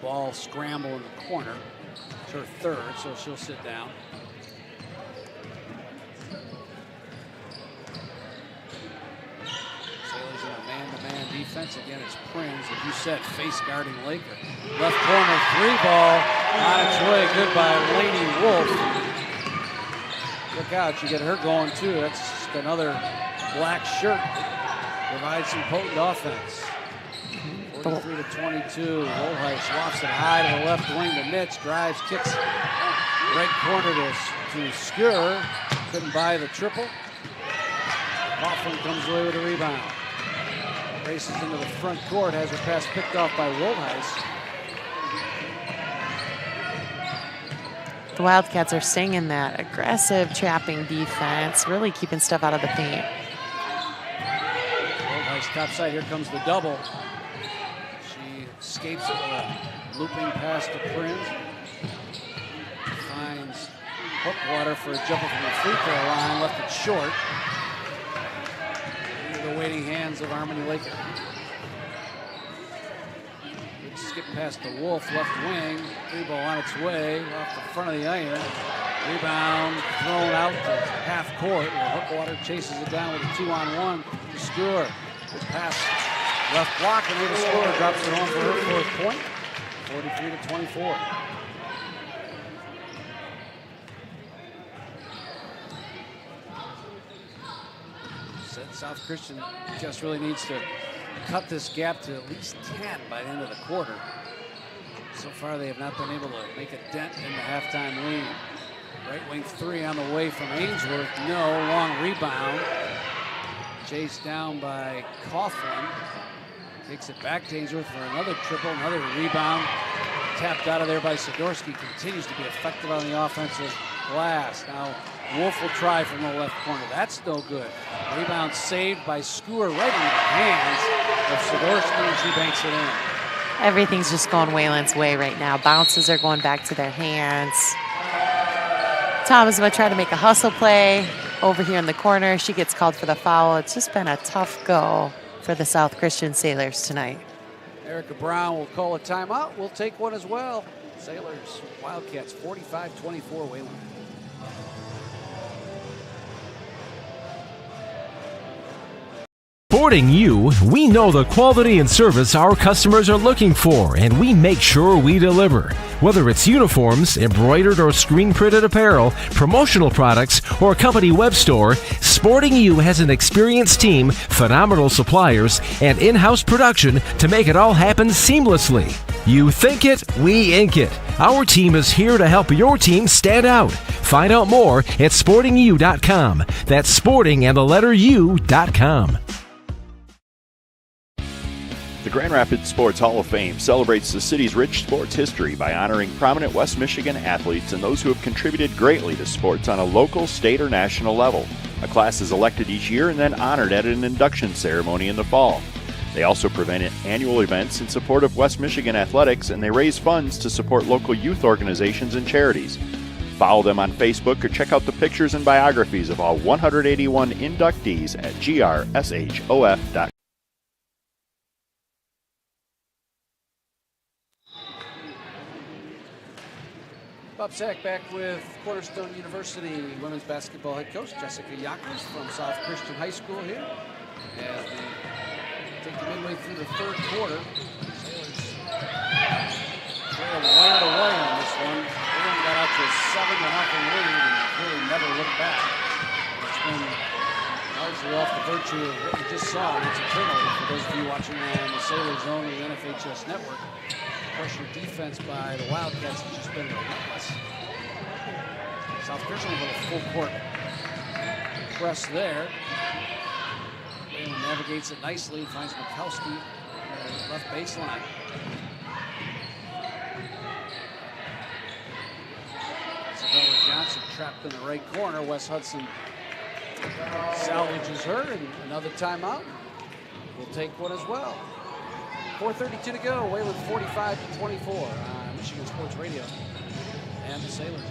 Speaker 1: ball scramble in the corner. It's her third, so she'll sit down. defense. Again, it's Prinz, as you said, face guarding Laker. Left corner, 3-ball on its way. Good by Lady Wolf. Look out, you get her going too. That's just another black shirt that provides some potent offense. 43-22. Wohlheis lofts it high to the left wing to Nitz. Drives, kicks right corner to Skur. Couldn't buy the triple. Coughlin comes away with a rebound. Races into the front court. Has her pass picked off by Wohlheis.
Speaker 15: The Wildcats are staying in that aggressive trapping defense, really keeping stuff out of the paint.
Speaker 1: Wohlheis top side. Here comes the double. She escapes it with a looping pass to Prinz. Finds Hookwater for a jumper from the free throw line. Left it short. Into the waiting hands of Harmony Laker. Good skip past the Wolf, left wing. 3-ball on its way off the front of the iron. Rebound thrown out to half court where Hookwater chases it down with a 2-on-1 to Skur. Good pass left block, and Ava Skur drops it home for her fourth point. 43-24. South Christian just really needs to cut this gap to at least 10 by the end of the quarter. So far, they have not been able to make a dent in the halftime lead. Right wing 3 on the way from Ainsworth. No, long rebound. Chased down by Coughlin. Takes it back to Ainsworth for another triple, another rebound. Tapped out of there by Sidorsky. Continues to be effective on the offensive glass. Now, Wolf will try from the left corner. That's no good. Rebound saved by Skur right into the hands of Sidorsky, and she banks it in.
Speaker 15: Everything's just going Wayland's way right now. Bounces are going back to their hands. Thomas is going to try to make a hustle play over here in the corner. She gets called for the foul. It's just been a tough go for the South Christian Sailors tonight.
Speaker 1: Erica Brown will call a timeout. We'll take one as well. Sailors, Wildcats, 45-24 Wayland.
Speaker 10: Supporting you, we know the quality and service our customers are looking for, and we make sure we deliver. Whether it's uniforms, embroidered or screen printed apparel, promotional products, or company web store, Sporting You has an experienced team, phenomenal suppliers, and in-house production to make it all happen seamlessly. You think it, we ink it. Our team is here to help your team stand out. Find out more at sportingu.com. That's sporting and the letter U.com.
Speaker 8: The Grand Rapids Sports Hall of Fame celebrates the city's rich sports history by honoring prominent West Michigan athletes and those who have contributed greatly to sports on a local, state, or national level. A class is elected each year and then honored at an induction ceremony in the fall. They also prevent annual events in support of West Michigan athletics, and they raise funds to support local youth organizations and charities. Follow them on Facebook or check out the pictures and biographies of all 181 inductees at grsof.com.
Speaker 1: Bob Sack back with Cornerstone University women's basketball head coach Jessica Yakers from South Christian High School here. As we take the midway through the third quarter, Sailors trail wire to wire on this one. Wayland got out to a 7-0 lead and really never looked back. It's been largely off the virtue of what we just saw. It's a turnover for those of you watching on the Sailor Zone or the NFHS Network. Pressure defense by the Wildcats has just been relentless. South Christian with a full court press there. Wayland navigates it nicely, finds Mikowski at the left baseline. Isabella Johnson trapped in the right corner. Wes Hudson salvages her, and another timeout. We'll take one as well. 4:32 to go. Wayland 45-24 on Michigan Sports Radio and the Sailor Zone.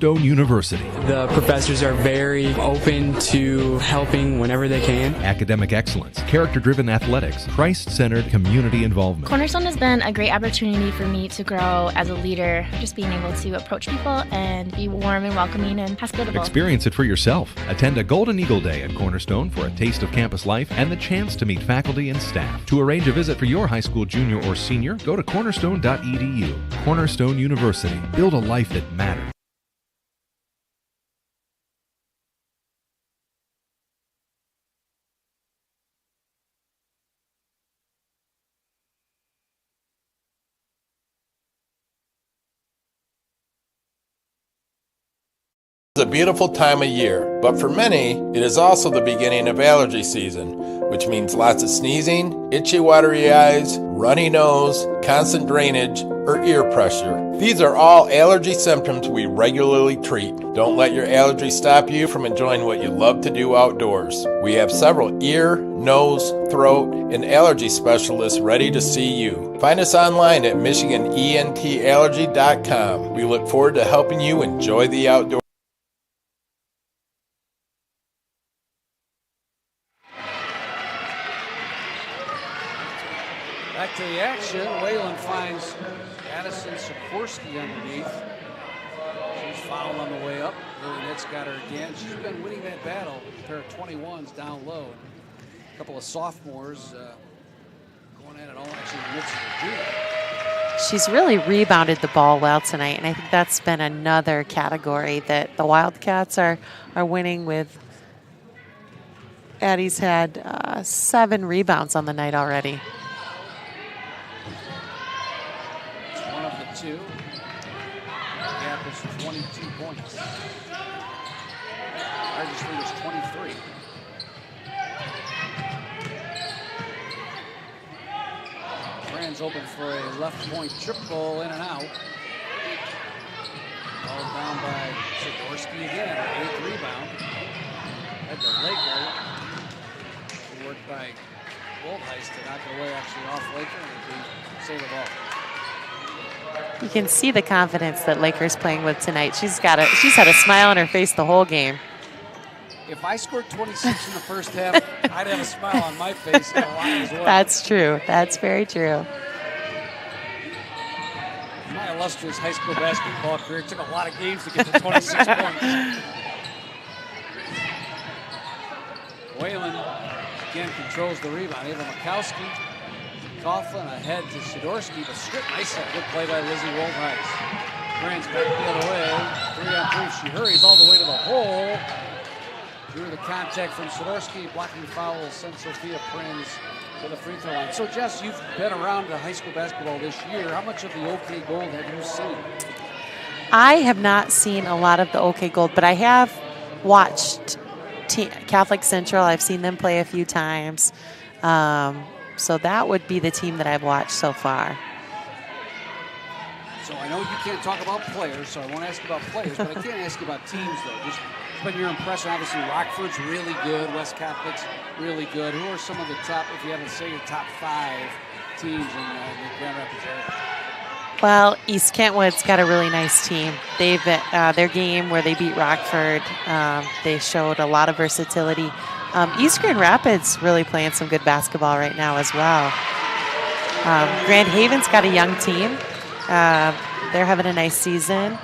Speaker 5: Cornerstone University.
Speaker 6: The professors are very open to helping whenever they can.
Speaker 5: Academic excellence, character-driven athletics, Christ-centered community involvement.
Speaker 7: Cornerstone has been a great opportunity for me to grow as a leader, just being able to approach people and be warm and welcoming and hospitable.
Speaker 5: Experience it for yourself. Attend a Golden Eagle Day at Cornerstone for a taste of campus life and the chance to meet faculty and staff. To arrange a visit for your high school junior or senior, go to cornerstone.edu. Cornerstone University. Build a life that matters.
Speaker 4: It's a beautiful time of year, but for many, it is also the beginning of allergy season, which means lots of sneezing, itchy watery eyes, runny nose, constant drainage, or ear pressure. These are all allergy symptoms we regularly treat. Don't let your allergy stop you from enjoying what you love to do outdoors. We have several ear, nose, throat, and allergy specialists ready to see you. Find us online at MichiganENTallergy.com. We look forward to helping you enjoy the outdoors.
Speaker 1: Back to the action. Wayland finds Addison Sikorsky underneath. She's fouled on the way up. Lily Nitz got her again. She's been winning that battle. A pair of 21s down low. A couple of sophomores going at it all. Actually, Nitz is a junior.
Speaker 15: She's really rebounded the ball well tonight, and I think that's been another category that the Wildcats are winning with. Addie's had 7 rebounds on the night already.
Speaker 1: Two. The gap is 22 points. Largest lead is 23. Fran's open for a left point triple, in and out. All down by Sikorsky again, her 8th rebound. At the Laker. Good work by Woldheist to knock it away actually off Laker and save the ball.
Speaker 15: You can see the confidence that Laker's playing with tonight. She's had a smile on her face the whole game.
Speaker 1: If I scored 26 in the first half, I'd have a smile on my face and a line as well.
Speaker 15: That's true. That's very true.
Speaker 1: My illustrious high school basketball career took a lot of games to get to 26 points. Wayland again controls the rebound. Ava Mikowski. Coughlin ahead to Sidorsky, but stripped nicely. Good play by Lizzie Woldheist. Franz back the other way. 3-on-3. She hurries all the way to the hole. Drew the contact from Sidorsky. Blocking foul sent Sophia Franz to the free throw line. So, Jess, you've been around the high school basketball this year. How much of the OK Gold have you seen?
Speaker 15: I have not seen a lot of the OK Gold, but I have watched Catholic Central. I've seen them play a few times. So that would be the team that I've watched so far.
Speaker 1: So I know you can't talk about players, so I won't ask about players, but I can ask you about teams, though. Just been your impression. Obviously, Rockford's really good. West Catholic's really good. Who are some of the top, if you had to say your top 5 teams in the Grand Rapids area?
Speaker 15: Well, East Kentwood's got a really nice team. They've their game where they beat Rockford, they showed a lot of versatility. East Grand Rapids really playing some good basketball right now as well. Grand Haven's got a young team. They're having a nice season.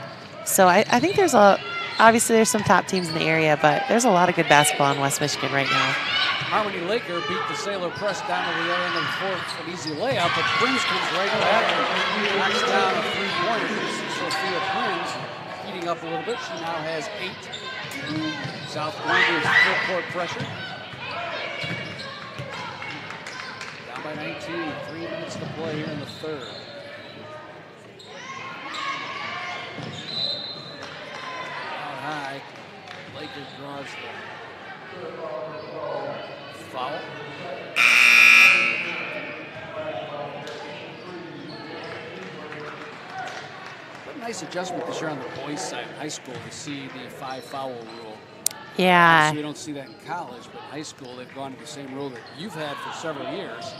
Speaker 15: So I think obviously there's some top teams in the area, but there's a lot of good basketball in West Michigan right now.
Speaker 1: Harmony Laker beat the Sailor Press down to the other end of the fourth. An easy layup, but Prinz comes right back and knocks down a 3-pointer. Sophia Prinz heating up a little bit. She now has 8. South Blanders full court pressure. Down by 19, 3 minutes to play here in the third. Out high, Lakers draws the foul. What a nice adjustment this year on the boys' side in high school to see the 5-foul rule.
Speaker 15: Yeah.
Speaker 1: So we don't see that in college, but in high school they've gone to the same rule that you've had for several years.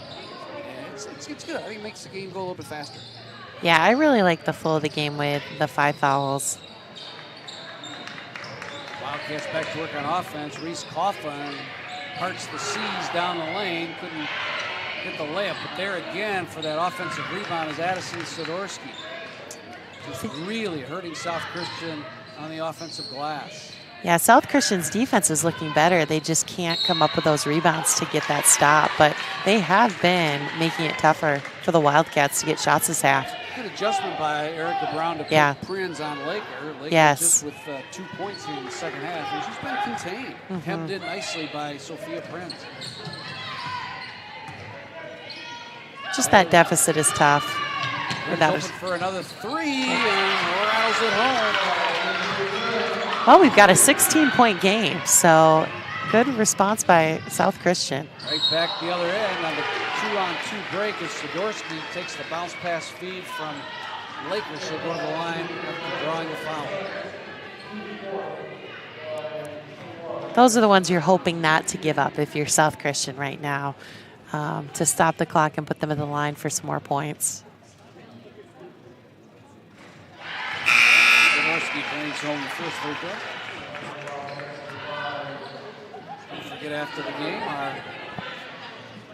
Speaker 1: And it's good. I think it makes the game go a little bit faster.
Speaker 15: Yeah, I really like the flow of the game with the 5 fouls.
Speaker 1: Wildcats back to work on offense. Reese Coughlin parts the C's down the lane. Couldn't get the layup, but there again for that offensive rebound is Addison Sidorsky. Just really hurting South Christian on the offensive glass.
Speaker 15: Yeah, South Christian's defense is looking better. They just can't come up with those rebounds to get that stop, but they have been making it tougher for the Wildcats to get shots this half.
Speaker 1: Good adjustment by Erica Brown to put Prinz on Laker. Laker just with 2 points here in the second half, and she's been contained. Hemmed in nicely by Sophia Prinz.
Speaker 15: Just that deficit is tough.
Speaker 1: Open for another three, and Morales at home.
Speaker 15: Well, we've got a 16-point game, so good response by South Christian.
Speaker 1: Right back the other end on the 2-on-2 break as Sidorsky takes the bounce pass feed from Lakers. She'll go to the line after drawing the foul.
Speaker 15: Those are the ones you're hoping not to give up if you're South Christian right now, to stop the clock and put them at the line for some more points.
Speaker 1: Sidorsky brings home the first free throw. Don't forget, after the game, our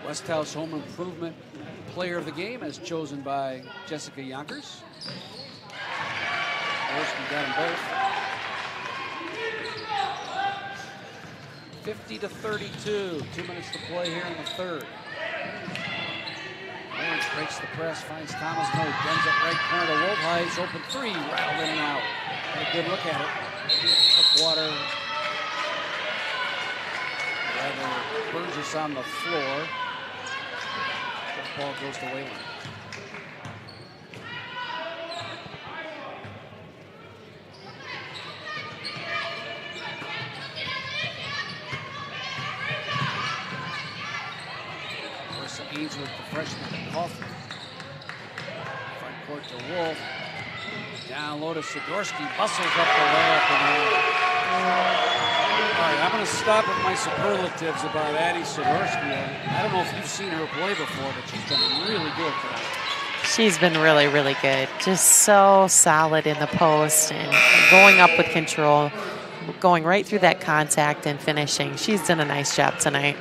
Speaker 1: West House Home Improvement Player of the Game as chosen by Jessica Yonkers. Sidorsky got them both. 50-32. 2 minutes to play here in the third. Lawrence breaks the press, finds Thomas Moat, runs up right corner to Wolfheis, open three, rattled in and out. Had a good look at it. Upwater. Rather Burgess on the floor. The ball goes to Wayland. Ainsworth, the freshman, Coughlin. Front court to Wolf. Down low to Sidorsky. Bustles up the layup. All right, I'm going to stop with my superlatives about Addie Sidorsky. I don't know if you've seen her play before, but she's been really good tonight.
Speaker 15: She's been really, really good. Just so solid in the post and going up with control, going right through that contact and finishing. She's done a nice job tonight.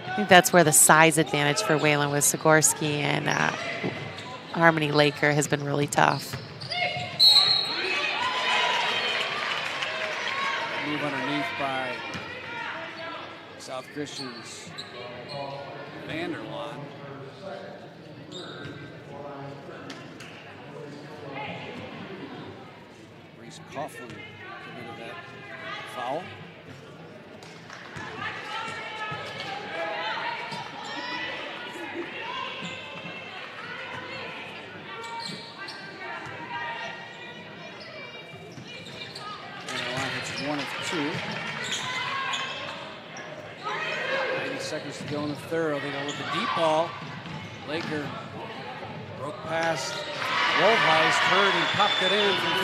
Speaker 15: I think that's where the size advantage for Wayland with Sidorsky and Harmony Laker has been really tough.
Speaker 1: Move underneath by South Christian's Vanderlaan. Reese Coughlin committed that foul. One of two. 90 seconds to go in the third. They go with the deep ball. Laker broke past Wolfheis, turned and popped it in from 5.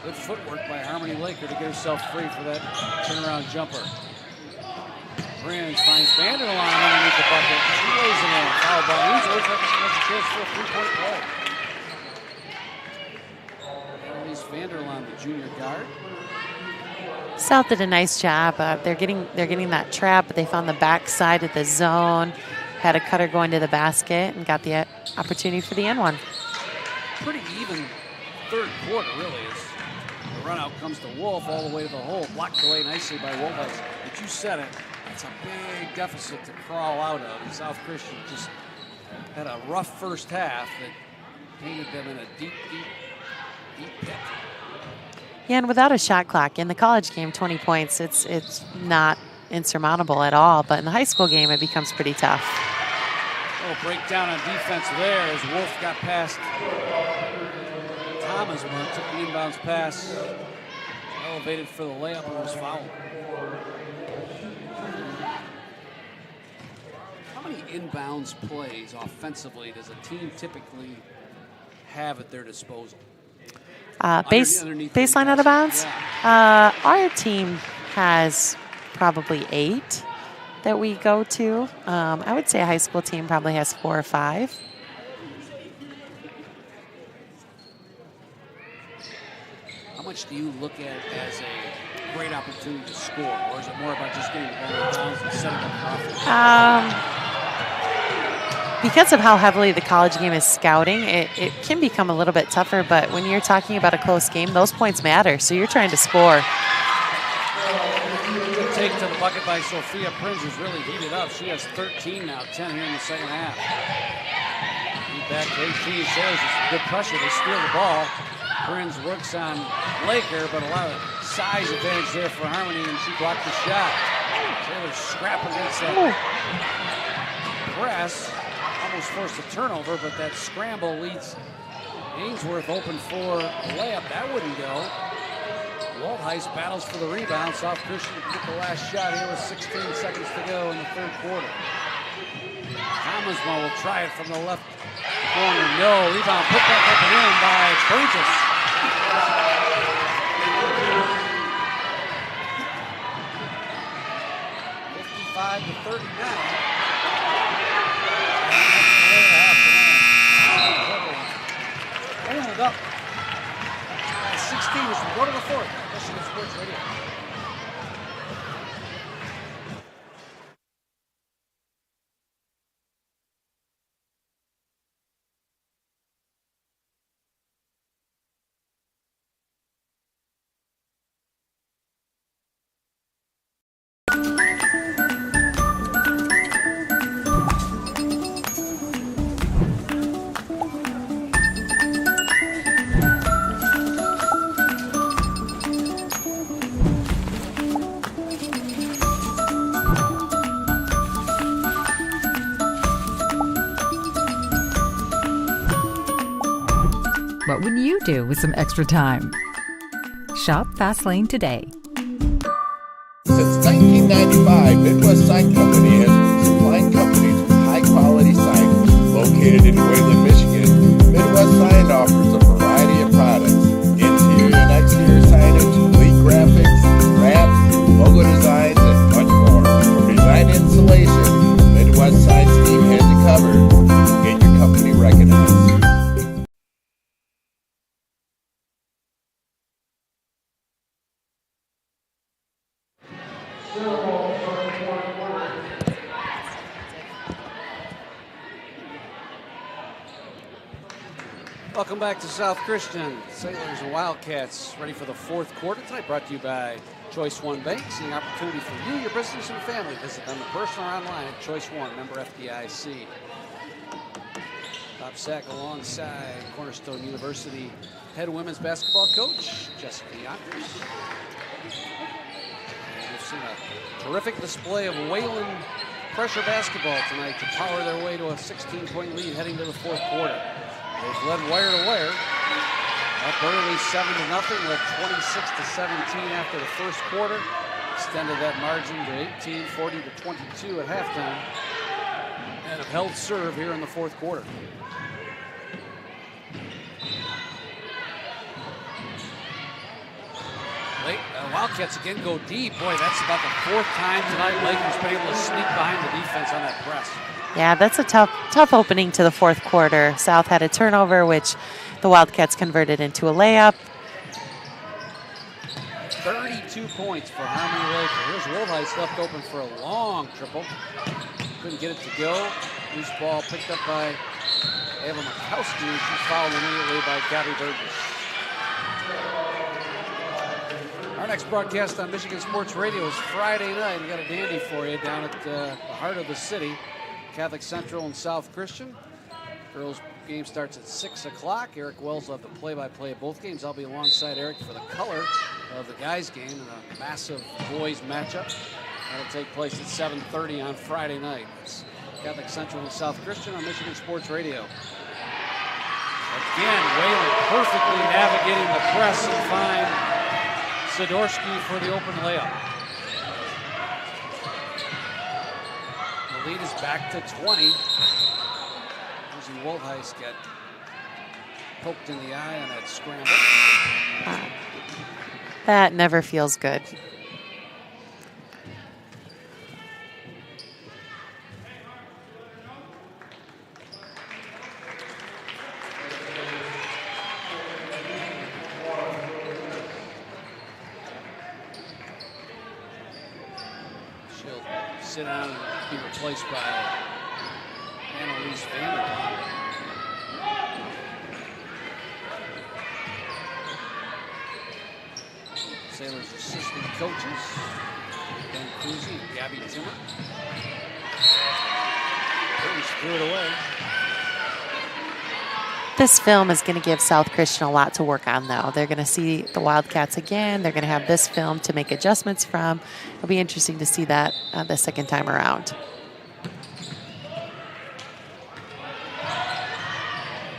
Speaker 1: Good footwork by Harmony Laker to get herself free for that turnaround jumper. Prinz finds Vanderlaan underneath the bucket. She lays it in. Foul by Ainsworth. Has a chance for a three-point play. Vanderlaan, the junior guard.
Speaker 15: South did a nice job. They're getting that trap, but they found the backside of the zone, had a cutter going to the basket, and got the opportunity for the end one.
Speaker 1: Pretty even third quarter, really. As the run out comes to Wolf all the way to the hole, blocked away nicely by Wolfheis. But you said it, it's a big deficit to crawl out of. And South Christian just had a rough first half that painted them in a deep pit.
Speaker 15: Yeah, and without a shot clock in the college game, 20 points, it's not insurmountable at all. But in the high school game, it becomes pretty tough.
Speaker 1: Oh, breakdown on defense there as Wolf got past Thomas when he took the inbounds pass, elevated for the layup and was fouled. How many inbounds plays offensively does a team typically have at their disposal?
Speaker 15: Baseline out of bounds.
Speaker 1: Yeah.
Speaker 15: Our team has probably 8 that we go to. I would say a high school team probably has 4 or 5.
Speaker 1: How much do you look at as a great opportunity to score, or is it more about just getting the ball downs and setting up offense?
Speaker 15: Because of how heavily the college game is scouting, it can become a little bit tougher, but when you're talking about a close game, those points matter, so you're trying to score.
Speaker 1: Good take to the bucket by Sophia Prinz, who's really heated up. She has 13 now, 10 here in the second half. Back to 18, Sailors with good pressure. They steal the ball. Prinz works on Laker, but a lot of size advantage there for Harmony, and she blocked the shot. Sailors scrap against that press. Almost forced a turnover, but that scramble leads Ainsworth open for a layup. That wouldn't go. Waldheist battles for the rebound. South Christian can get the last shot here with 16 seconds to go in the third quarter. Thomasmo will try it from the left corner. No. Rebound put back up and in by Burgess. To 39. Hold up. 16 as we go to the fourth. Michigan Sports Radio.
Speaker 21: What would you do with some extra time? Shop Fastlane today.
Speaker 4: Since 1995, Midwest Sign Company has been supplying companies with high-quality signs. Located in Wayland, Michigan, Midwest Sign offers a variety of products. Interior and exterior signage, complete graphics, wraps, logo designs, and much more. For design installation, Midwest Sign's team has you covered. Get your company recognized.
Speaker 1: Welcome back to South Christian. Sailors and Wildcats ready for the fourth quarter tonight, brought to you by Choice One Bank. Seeing opportunity for you, your business, and family. Visit them in person or online at Choice One, member FDIC. Bob Sack alongside Cornerstone University head women's basketball coach, Jessica Yonkers. And we've seen a terrific display of Wayland pressure basketball tonight to power their way to a 16-point lead heading to the fourth quarter. They've led wire to wire. Up early 7-0, led 26-17 after the first quarter. Extended that margin to 18, 40-22 at halftime. And have held serve here in the fourth quarter. Wildcats again go deep. Boy, that's about the fourth time tonight Lakers been able to sneak behind the defense on that press.
Speaker 15: Yeah, that's a tough opening to the fourth quarter. South had a turnover, which the Wildcats converted into a layup.
Speaker 1: 32 points for Harmony Laker. Here's Wildheist left open for a long triple. Couldn't get it to go. Loose ball picked up by Ava Makowski. She's fouled immediately by Gabby Burgess. Our next broadcast on Michigan Sports Radio is Friday night. We got a dandy for you down at the heart of the city. Catholic Central and South Christian. Girls game starts at 6 o'clock. Eric Wells will have the play-by-play of both games. I'll be alongside Eric for the color of the guys game in a massive boys matchup. That'll take place at 7:30 on Friday night. It's Catholic Central and South Christian on Michigan Sports Radio. Again, Wayland perfectly navigating the press and find Sidorsky for the open layup. The lead is back to 20. Losing Wildheist got poked in the eye on that scramble.
Speaker 15: That never feels good.
Speaker 1: sit down and be replaced by Annalise Vanderbilt. Sailors' assistant coaches, Ben Cousy and Gabby Timmer. Curtis threw it away.
Speaker 15: This film is going to give South Christian a lot to work on, though. They're going to see the Wildcats again. They're going to have this film to make adjustments from. It'll be interesting to see that the second time around.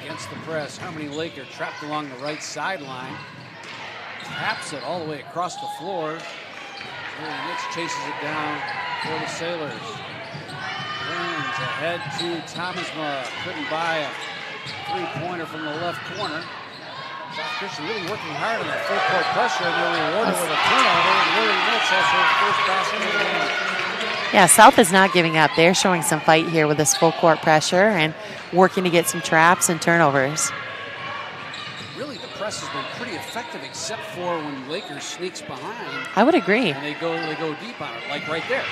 Speaker 1: Against the press, Harmony Laker trapped along the right sideline. Taps it all the way across the floor. Mitch chases it down for the Sailors. Burns ahead to Thomasma. Couldn't buy a three-pointer from the left corner. South Christian really working hard on that full-court pressure, and they're rewarded with a turnover. And Lily Mitch has her first basket of the game.
Speaker 15: Yeah, South is not giving up. They're showing some fight here with this full-court pressure and working to get some traps and turnovers.
Speaker 1: Really, the press has been pretty effective, except for when Lakers sneaks behind.
Speaker 15: I would agree.
Speaker 1: And they go deep on it, like right there.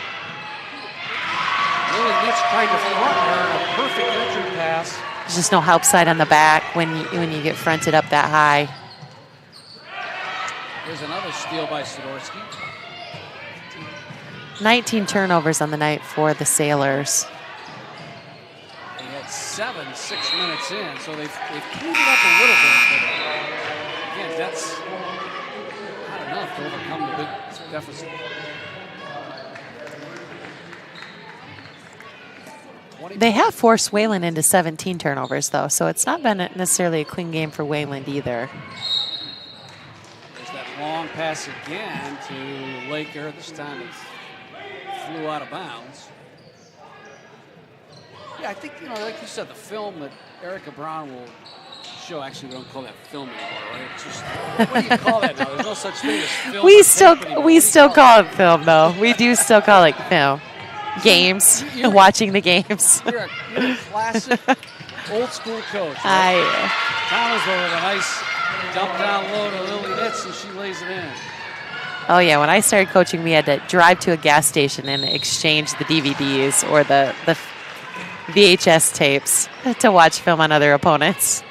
Speaker 1: Lily Mitch trying to front her a perfect entry pass.
Speaker 15: There's just no help side on the back when you get fronted up that high.
Speaker 1: There's another steal by Sidorsky.
Speaker 15: 19 turnovers on the night for the Sailors.
Speaker 1: They had 6 minutes in, so they've cleaned it up a little bit. But again, that's not enough to overcome the big deficit.
Speaker 15: They have forced Wayland into 17 turnovers, though, so it's not been necessarily a clean game for Wayland either.
Speaker 1: There's that long pass again to Laker. This time it flew out of bounds. Yeah, I think, like you said, the film that Erica Brown will show, actually we don't call that film anymore, right? It's just, what do you call that now? There's no such thing as film.
Speaker 15: We still call it film, though. We do still call it film. Games, watching the games.
Speaker 1: You're a classic old school coach. Right? Thomas with a nice dump down low to Lily Nitz, and she lays it in.
Speaker 15: Oh yeah, when I started coaching, we had to drive to a gas station and exchange the DVDs or the VHS tapes to watch film on other opponents.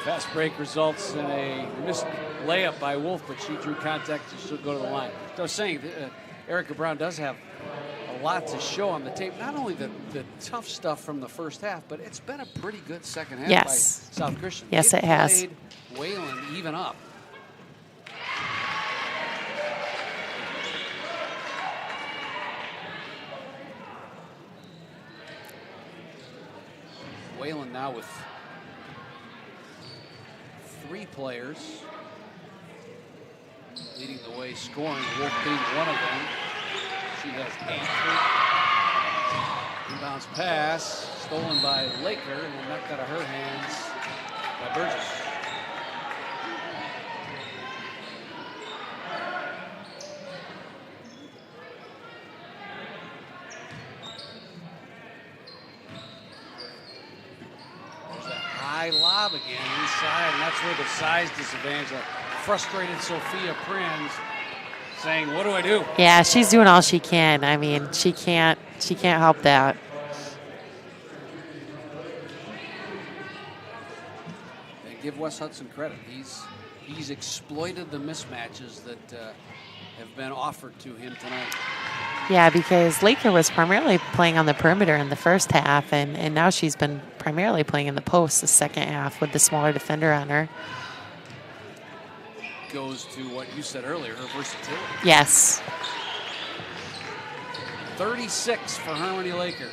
Speaker 1: Fast break results in a missed layup by Wolf, but she drew contact and she'll go to the line. So I was saying, Erica Brown does have a lot to show on the tape. Not only the tough stuff from the first half, but it's been a pretty good second half by South Christian.
Speaker 15: Yes, it has.
Speaker 1: Played Wayland even up. Wayland now with 3 players leading the way, scoring. Wolf being one of them. She has 8. Inbounds pass, stolen by Laker, and knocked out of her hands by Burgess. There's that high lob again inside, and that's where the size disadvantage, a frustrated Sophia Prinz saying, what do I do?
Speaker 15: Yeah, she's doing all she can. I mean, she can't help that.
Speaker 1: And give Wes Hudson credit. He's exploited the mismatches that have been offered to him tonight.
Speaker 15: Yeah, because Laker was primarily playing on the perimeter in the first half, and now she's been primarily playing in the post the second half with the smaller defender on her.
Speaker 1: Goes to what you said earlier, her versatility.
Speaker 15: Yes.
Speaker 1: 36 for Harmony Laker.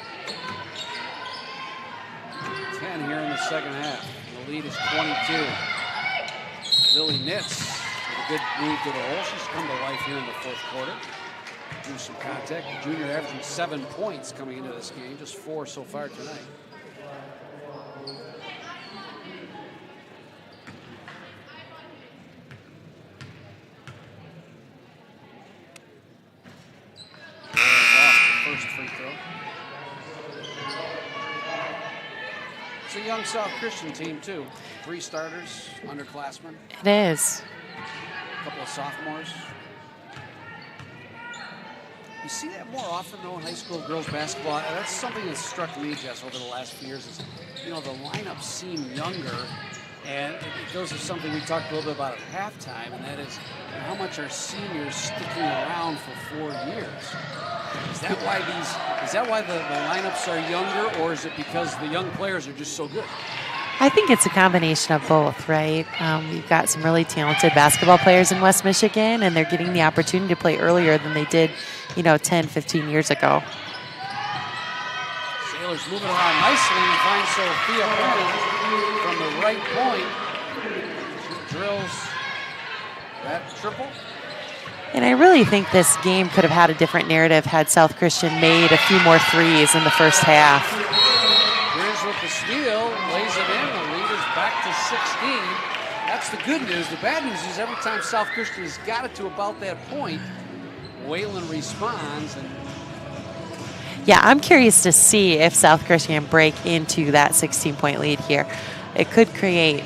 Speaker 1: 10 here in the second half. The lead is 22. Lily Nitz with a good move to the hole. She's come to life here in the fourth quarter. Drew some contact. The junior averaging 7 points coming into this game, just 4 so far tonight. First free throw. It's a young South Christian team, too. 3 starters, underclassmen.
Speaker 15: It is.
Speaker 1: A couple of sophomores. You see that more often, though, in high school girls basketball. And that's something that's struck me, Jess, over the last few years is, the lineups seem younger. And it goes to something we talked a little bit about at halftime, and that is how much are seniors sticking around for 4 years? Is that why the lineups are younger, or is it because the young players are just so good?
Speaker 15: I think it's a combination of both, right? We've got some really talented basketball players in West Michigan, and they're getting the opportunity to play earlier than they did, 10, 15 years ago.
Speaker 1: Sailors moving around nicely and find Sophia from the right point. She drills that triple.
Speaker 15: And I really think this game could have had a different narrative had South Christian made a few more threes in the first half.
Speaker 1: Here's with the steal, lays it in, the lead is back to 16. That's the good news. The bad news is every time South Christian has got it to about that point, Wayland responds. And
Speaker 15: yeah, I'm curious to see if South Christian break into that 16-point lead here. It could create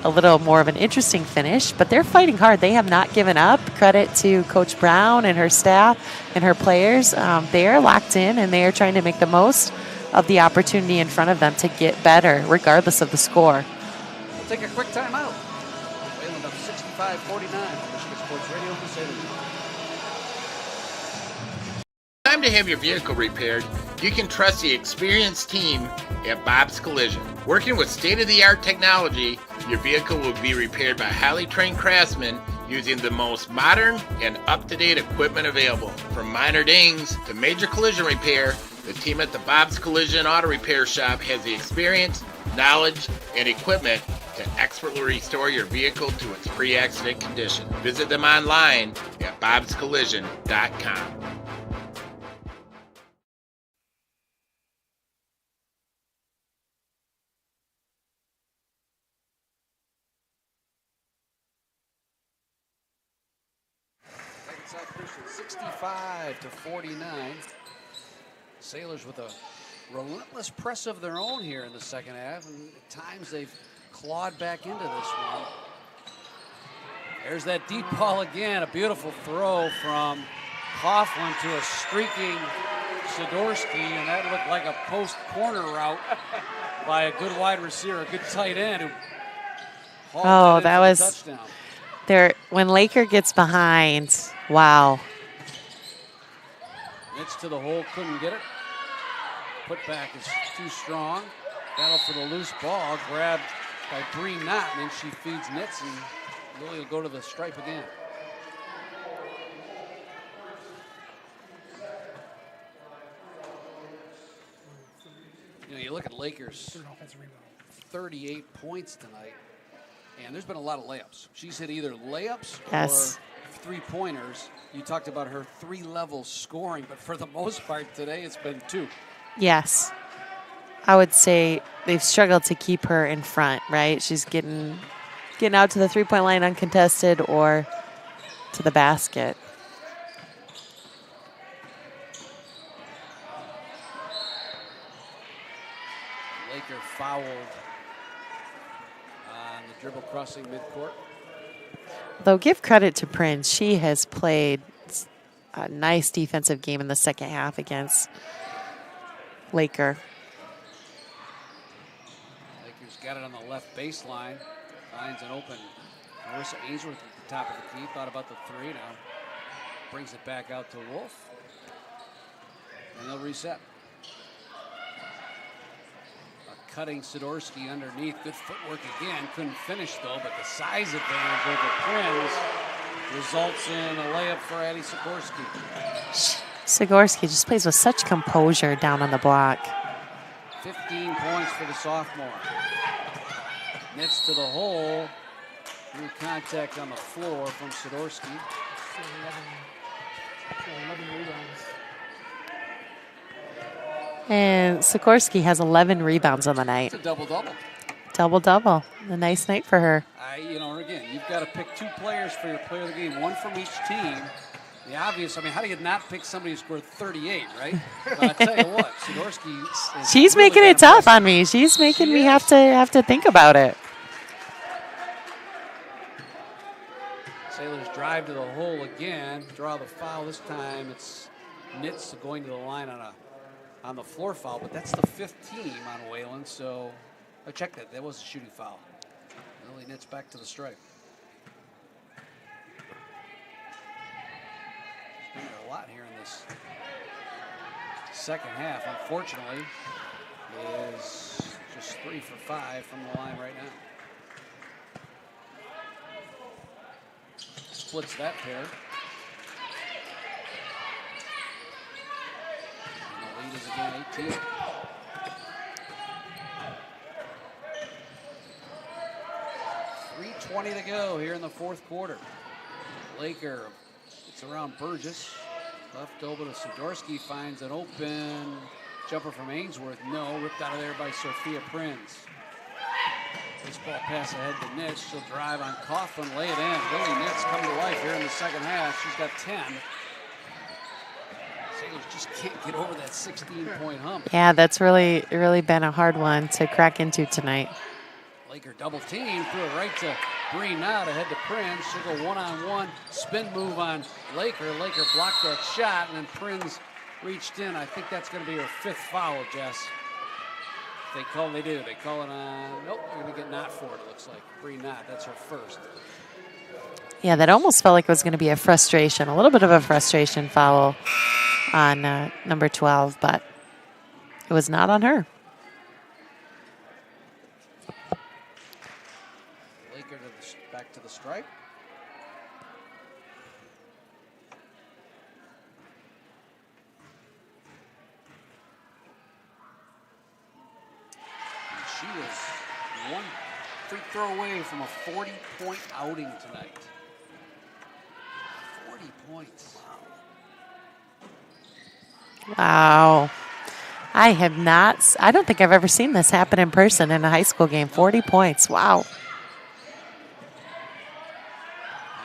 Speaker 15: a little more of an interesting finish, but they're fighting hard. They have not given up. Credit to Coach Brown and her staff and her players. They are locked in, and they are trying to make the most of the opportunity in front of them to get better, regardless of the score.
Speaker 1: We'll take a quick timeout. Wayland up 65-49. Michigan Sports Radio for Sailors.
Speaker 4: Time to have your vehicle repaired, you can trust the experienced team at Bob's Collision. Working with state-of-the-art technology, your vehicle will be repaired by highly trained craftsmen using the most modern and up-to-date equipment available. From minor dings to major collision repair, the team at the Bob's Collision Auto Repair Shop has the experience, knowledge, and equipment to expertly restore your vehicle to its pre-accident condition. Visit them online at bobscollision.com.
Speaker 1: South Christian 65-49. Sailors with a relentless press of their own here in the second half, and at times they've clawed back into this one. There's that deep ball again, a beautiful throw from Coughlin to a streaking Sidorsky, and that looked like a post corner route by a good wide receiver, a good tight end who hauled
Speaker 15: that was
Speaker 1: touchdown.
Speaker 15: There, when Laker gets behind, wow.
Speaker 1: Mitch to the hole, couldn't get it. Put back is too strong. Battle for the loose ball, grabbed by Bree Knott, and then she feeds Nitz, and Lily will go to the stripe again. You look at Lakers, 38 points tonight. And there's been a lot of layups. She's hit either layups or three-pointers. You talked about her three-level scoring, but for the most part today, it's been two.
Speaker 15: Yes. I would say they've struggled to keep her in front, right? She's getting out to the three-point line uncontested or to the basket.
Speaker 1: Laker fouled on the dribble crossing midcourt.
Speaker 15: Though give credit to Prince, she has played a nice defensive game in the second half against Laker.
Speaker 1: Lakers got it on the left baseline. Finds an open Marissa Ainsworth at the top of the key. Thought about the three now. Brings it back out to Wolf. And they'll reset. A cutting Sidorsky underneath. Good footwork again. Couldn't finish though, but the size advantage over Prince results in a layup for Addie Sikorsky.
Speaker 15: Sikorsky just plays with such composure down on the block.
Speaker 1: 15 points for the sophomore. Nits to the hole. New contact on the floor from Sidorsky.
Speaker 2: 11 rebounds.
Speaker 15: And Sikorsky has 11 rebounds on the night.
Speaker 1: It's a double-double.
Speaker 15: Double-double. A nice night for her.
Speaker 1: Again, you've got to pick two players for your player of the game, one from each team. The obvious, how do you not pick somebody who scored 38, right? But I tell you what, Sidorsky is
Speaker 15: She's
Speaker 1: really
Speaker 15: making it tough on me. She's making me have to think about it.
Speaker 1: Sailors drive to the hole again, draw the foul. This time it's Nitz going to the line on the floor foul, but that's the 5th team on Wayland, so I checked that. That was a shooting foul. Lily Nitz back to the stripe. She's doing a lot here in this second half, unfortunately, is just 3 for 5 from the line right now. Splits that pair. And the lead is again 18. .320 to go here in the 4th quarter. Laker, it's around Burgess. Left over to Sidorski, finds an open jumper from Ainsworth. No, ripped out of there by Sophia Prinz. Baseball pass ahead to Nitz. She'll drive on Coughlin, lay it in. Lily Nitz come to life here in the second half. She's got 10. Sailors just can't get over that 16-point hump.
Speaker 15: Yeah, that's really been a hard one to crack into tonight.
Speaker 1: Laker double team, threw it right to Bree Knott, ahead to Prinz. She'll go one-on-one, spin move on Laker. Laker blocked that shot, and then Prinz reached in. I think that's going to be her 5th foul, Jess. They do. They call it on. Nope, they're going to get Knott for it, it looks like. Bree Knott, that's her 1st.
Speaker 15: Yeah, that almost felt like it was going to be a little bit of a frustration foul on number 12, but it was not on her.
Speaker 1: Laker back to the stripe. She is 1 free throw away from a 40-point outing tonight. 40 points.
Speaker 15: Wow. I don't think I've ever seen this happen in person in a high school game. 40 points. Wow.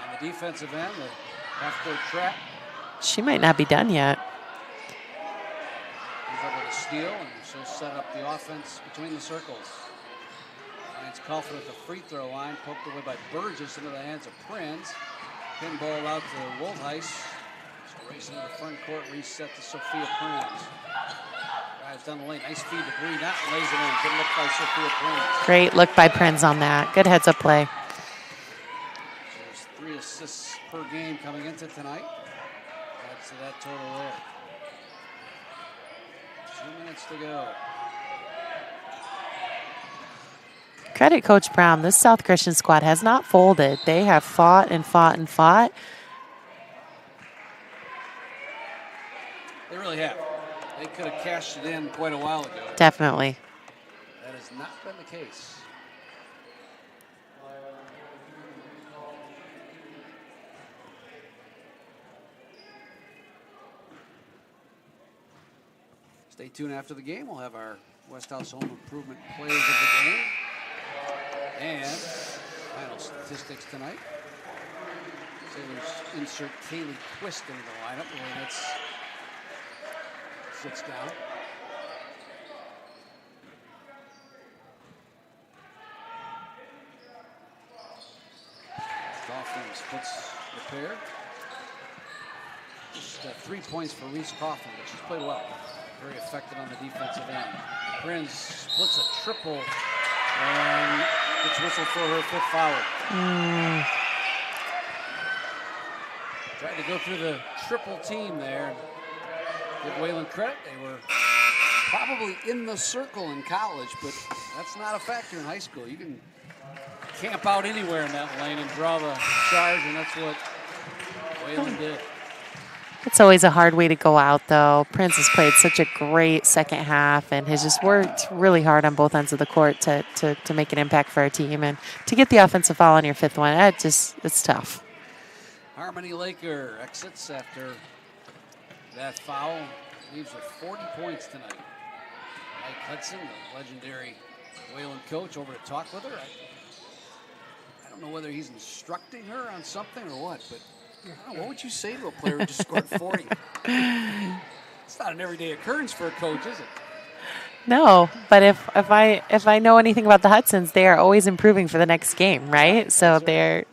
Speaker 1: And the defensive end, the half-court trap.
Speaker 15: She might not be done yet.
Speaker 1: He's able to steal, and she'll set up the offense between the circles. Finds Coughlin at the free throw line, poked away by Burgess into the hands of Prinz. Pinball out to Wolfheis. She'll race into the front court, reset to Sophia Prinz. Drives down the lane, nice feed to Bree Knott, lays it in. Good look by Sophia Prinz.
Speaker 15: Great look by Prinz on that. Good heads-up play.
Speaker 1: There's 3 assists per game coming into tonight. Adds to that total there. 2 minutes to go.
Speaker 15: Credit Coach Brown. This South Christian squad has not folded. They have fought and fought and fought.
Speaker 1: They really have. They could have cashed it in quite a while ago.
Speaker 15: Definitely.
Speaker 1: That has not been the case. Stay tuned after the game. We'll have our Westhouse Home Improvement players of the game and final statistics tonight. Sailors insert Kaylee Quist into the lineup. The way that's sits down. Coughlin splits the pair. Just 3 points for Reese Coughlin, but she's played well. Very effective on the defensive end. Prinz splits a triple and gets whistled for her 5th foul. Tried to go through the triple team there. Give Wayland credit. They were probably in the circle in college, but that's not a factor in high school. You can camp out anywhere in that lane and draw the charge, and that's what Wayland did.
Speaker 15: It's always a hard way to go out, though. Prinz has played such a great second half and has just worked really hard on both ends of the court to make an impact for our team. And to get the offensive foul on your 5th one, it's tough.
Speaker 1: Harmony Laker exits after that foul. Leaves with 40 points tonight. Mike Hudson, the legendary Wayland coach, over to talk with her. I don't know whether he's instructing her on something or what, but what would you say to a player who just scored 40? It's not an everyday occurrence for a coach, is it?
Speaker 15: No, but if I know anything about the Hudsons, they are always improving for the next game, right? So they're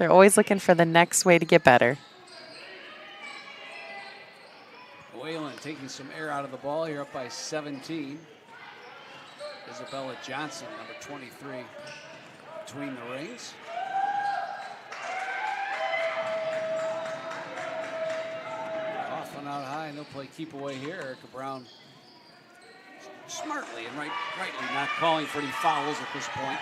Speaker 15: always looking for the next way to get better.
Speaker 1: taking some air out of the ball. You're up by 17. Isabella Johnson, number 23, between the rings. Off and out high, no play, keep away here. Erica Brown smartly and rightly not calling for any fouls at this point.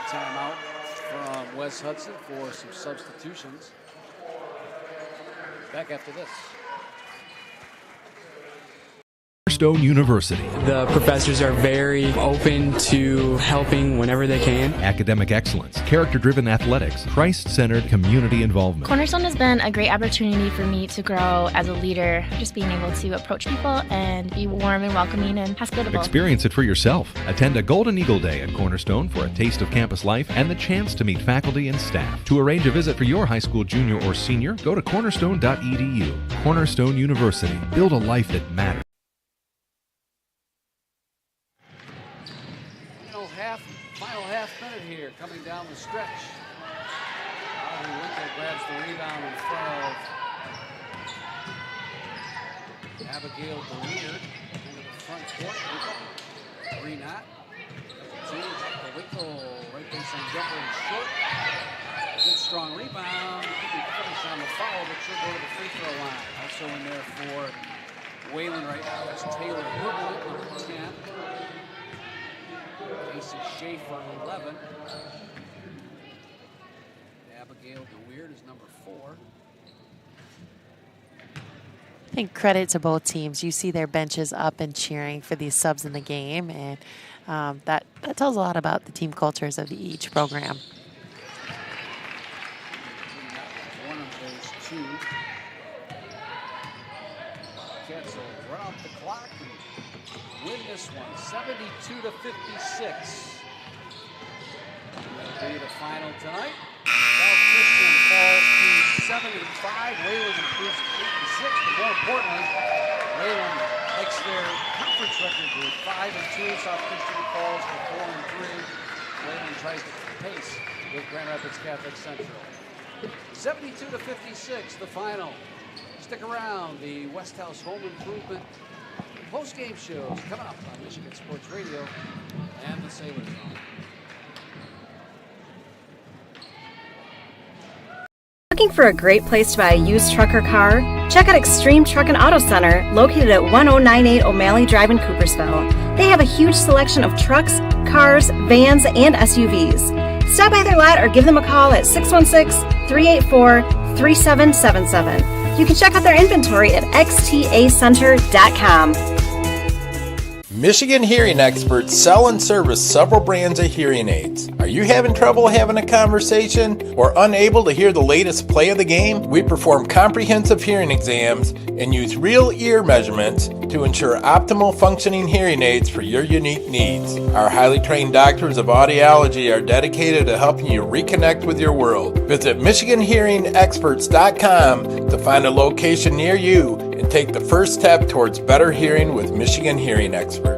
Speaker 1: Timeout from Wes Hudson for some substitutions. Back after this.
Speaker 5: Cornerstone University.
Speaker 6: The professors are very open to helping whenever they can.
Speaker 5: Academic excellence, character-driven athletics, Christ-centered community involvement.
Speaker 7: Cornerstone has been a great opportunity for me to grow as a leader, just being able to approach people and be warm and welcoming and hospitable.
Speaker 5: Experience it for yourself. Attend a Golden Eagle Day at Cornerstone for a taste of campus life and the chance to meet faculty and staff. To arrange a visit for your high school junior or senior, go to cornerstone.edu. Cornerstone University. Build a life that matters.
Speaker 1: Final half minute here, coming down the stretch. Audrey Winkle grabs the rebound in front of Abigail DeWeer into the front court. Three knot. Two, the Winkle, right baseline jumper and short. A good strong rebound. Didn't finish on the foul, but she'll go to the free throw line. Also in there for Wayland right now is Taylor Hubel, number 10. Casey Schaefer, 11. Abigail DeWeerd is number 4.
Speaker 15: I think credit to both teams. You see their benches up and cheering for these subs in the game, and that tells a lot about the team cultures of each program.
Speaker 1: One of those two. Wildcats will run off the clock and win this one, 72-56. That'll be the final tonight. South Christian falls to 7-5. Wayland improves to 8-6, but more importantly, Wayland makes their conference record to 5-2. South Christian falls to 4-3. Wayland tries to keep pace with Grand Rapids Catholic Central. 72-56, the final. Stick around. The Westhouse Home Improvement post-game shows coming up on Michigan Sports Radio and the Sailor Zone.
Speaker 3: Looking for a great place to buy a used truck or car? Check out Extreme Truck and Auto Center, located at 1098 O'Malley Drive in Coopersville. They have a huge selection of trucks, cars, vans, and SUVs. Stop by their lot or give them a call at 616-384-3777. You can check out their inventory at xtacenter.com.
Speaker 4: Michigan hearing experts sell and service several brands of hearing aids. Are you having trouble having a conversation or unable to hear the latest play of the game? We perform comprehensive hearing exams and use real ear measurements to ensure optimal functioning hearing aids for your unique needs. Our highly trained doctors of audiology are dedicated to helping you reconnect with your world. Visit MichiganHearingExperts.com to find a location near you and take the first step towards better hearing with Michigan Hearing Expert.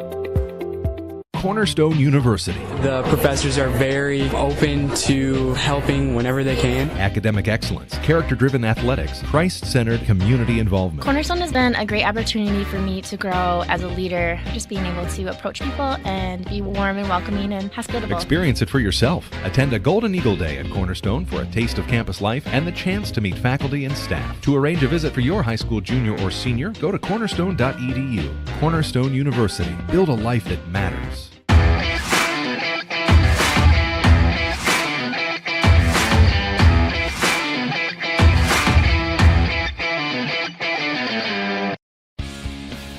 Speaker 5: Cornerstone University.
Speaker 6: The professors are very open to helping whenever they can.
Speaker 5: Academic excellence, character-driven athletics, Christ-centered community involvement.
Speaker 7: Cornerstone has been a great opportunity for me to grow as a leader, just being able to approach people and be warm and welcoming and hospitable.
Speaker 5: Experience it for yourself. Attend a Golden Eagle Day at Cornerstone for a taste of campus life and the chance to meet faculty and staff. To arrange a visit for your high school junior or senior, go to cornerstone.edu. Cornerstone University. Build a life that matters.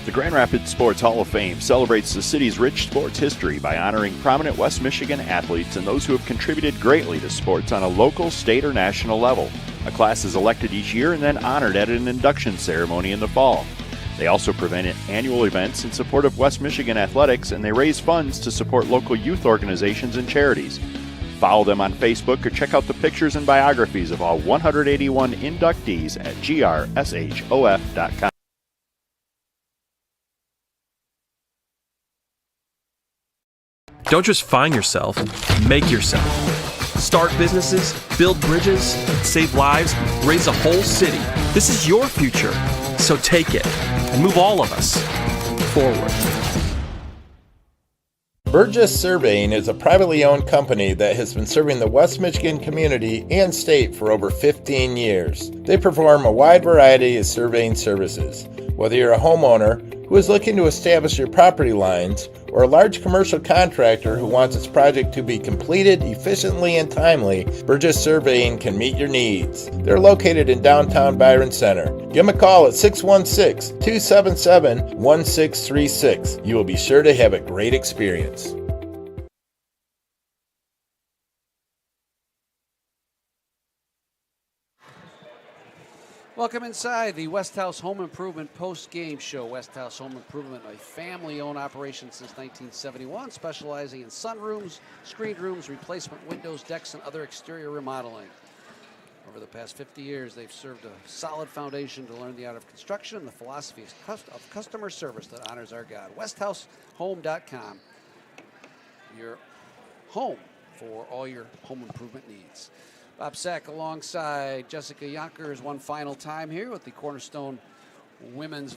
Speaker 8: The Grand Rapids Sports Hall of Fame celebrates the city's rich sports history by honoring prominent West Michigan athletes and those who have contributed greatly to sports on a local, state, or national level. A class is elected each year and then honored at an induction ceremony in the fall. They also prevent annual events in support of West Michigan athletics, and they raise funds to support local youth organizations and charities. Follow them on Facebook or check out the pictures and biographies of all 181 inductees at grshof.com.
Speaker 16: Don't just find yourself, make yourself. Start businesses, build bridges, save lives, raise a whole city. This is your future. So take it and move all of us forward.
Speaker 4: Burgess Surveying is a privately owned company that has been serving the West Michigan community and state for over 15 years. They perform a wide variety of surveying services. Whether you're a homeowner who is looking to establish your property lines or a large commercial contractor who wants its project to be completed efficiently and timely, Burgess Surveying can meet your needs. They're located in downtown Byron Center. Give them a call at 616-277-1636. You will be sure to have a great experience.
Speaker 1: Welcome inside the West House Home Improvement post-game show. West House Home Improvement, a family-owned operation since 1971, specializing in sunrooms, screened rooms, replacement windows, decks, and other exterior remodeling. Over the past 50 years, they've served a solid foundation to learn the art of construction and the philosophy of customer service that honors our God. WesthouseHome.com, your home for all your home improvement needs. Bob Sack alongside Jessica Yonkers one final time here with the Cornerstone women's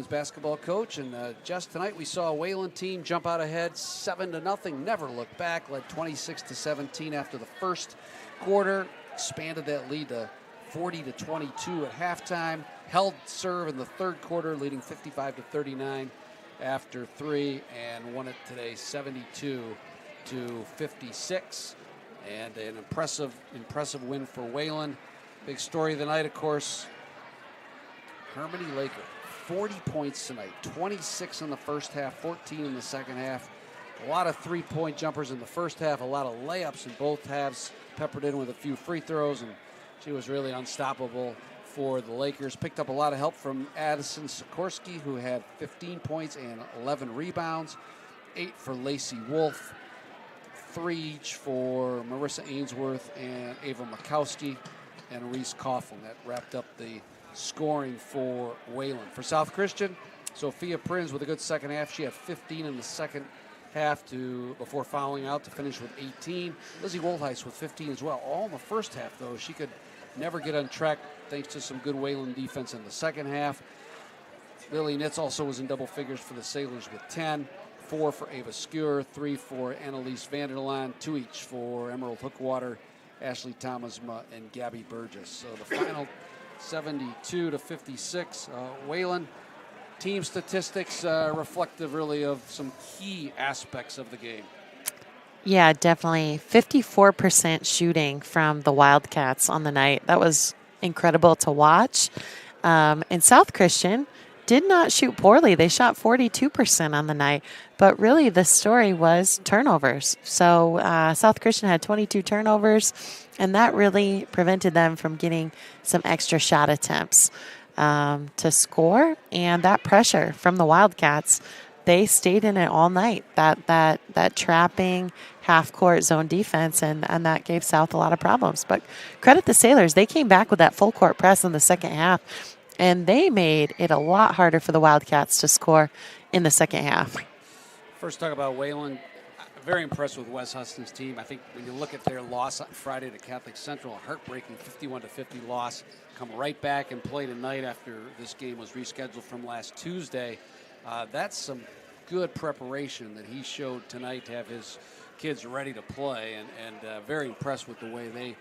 Speaker 1: basketball coach. And just tonight we saw a Wayland team jump out ahead 7-0, never looked back, led 26-17 after the first quarter, expanded that lead to 40-22 at halftime, held serve in the third quarter, leading 55-39 after 3, and won it today 72-56. And an impressive win for Wayland. Big story of the night, of course, Hermione Laker, 40 points tonight, 26 in the first half, 14 in the second half. A lot of three-point jumpers in the first half, a lot of layups in both halves, peppered in with a few free throws, and she was really unstoppable for the Lakers. Picked up a lot of help from Addison Sikorsky, who had 15 points and 11 rebounds, 8 for Lacey Wolf, 3 each for Marissa Ainsworth and Ava Makowski and Reese Coughlin. That wrapped up the scoring for Wayland. For South Christian, Sophia Prins with a good second half. She had 15 in the second half before fouling out to finish with 18. Lizzie Wohlheis with 15 as well. All in the first half, though. She could never get on track thanks to some good Wayland defense in the second half. Lily Nitz also was in double figures for the Sailors with 10. 4 for Ava Skewer, 3 for Annalise Vanderlaan, 2 each for Emerald Hookwater, Ashley Thomasma, and Gabby Burgess. So the final 72-56. Wayland team statistics reflective really of some key aspects of the game.
Speaker 15: Yeah, definitely. 54% shooting from the Wildcats on the night. That was incredible to watch. And South Christian did not shoot poorly. They shot 42% on the night. But really the story was turnovers. So South Christian had 22 turnovers, and that really prevented them from getting some extra shot attempts to score. And that pressure from the Wildcats, they stayed in it all night. That trapping half-court zone defense, and that gave South a lot of problems. But credit the Sailors. They came back with that full-court press in the second half, and they made it a lot harder for the Wildcats to score in the second half.
Speaker 1: First, talk about Wayland. Very impressed with Wes Huston's team. I think when you look at their loss on Friday to Catholic Central, a heartbreaking 51-50 loss, come right back and play tonight after this game was rescheduled from last Tuesday. That's some good preparation that he showed tonight to have his kids ready to play, and very impressed with the way they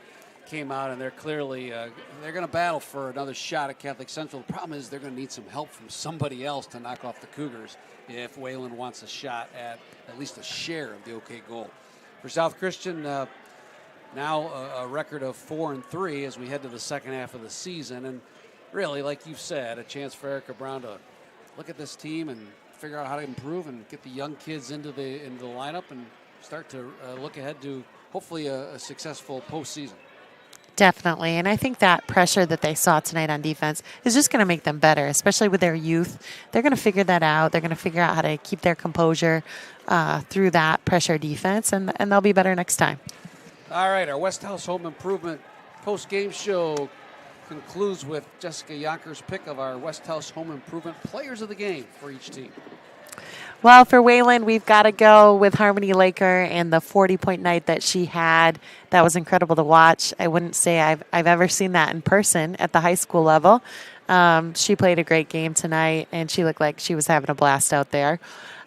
Speaker 1: came out, and they're clearly they're going to battle for another shot at Catholic Central. The problem is they're going to need some help from somebody else to knock off the Cougars if Wayland wants a shot at least a share of the OK goal. For South Christian, now a record of 4-3 as we head to the second half of the season, and really, like you've said, a chance for Erica Brown to look at this team and figure out how to improve and get the young kids into the lineup and start to look ahead to hopefully a successful postseason.
Speaker 15: Definitely, and I think that pressure that they saw tonight on defense is just going to make them better, especially with their youth. They're going to figure that out. They're going to figure out how to keep their composure through that pressure defense, and they'll be better next time.
Speaker 1: All right, our West House Home Improvement post-game show concludes with Jessica Yonkers' pick of our West House Home Improvement players of the game for each team.
Speaker 15: Well, for Wayland, we've got to go with Harmony Laker and the 40-point night that she had. That was incredible to watch. I wouldn't say I've ever seen that in person at the high school level. She played a great game tonight, and she looked like she was having a blast out there.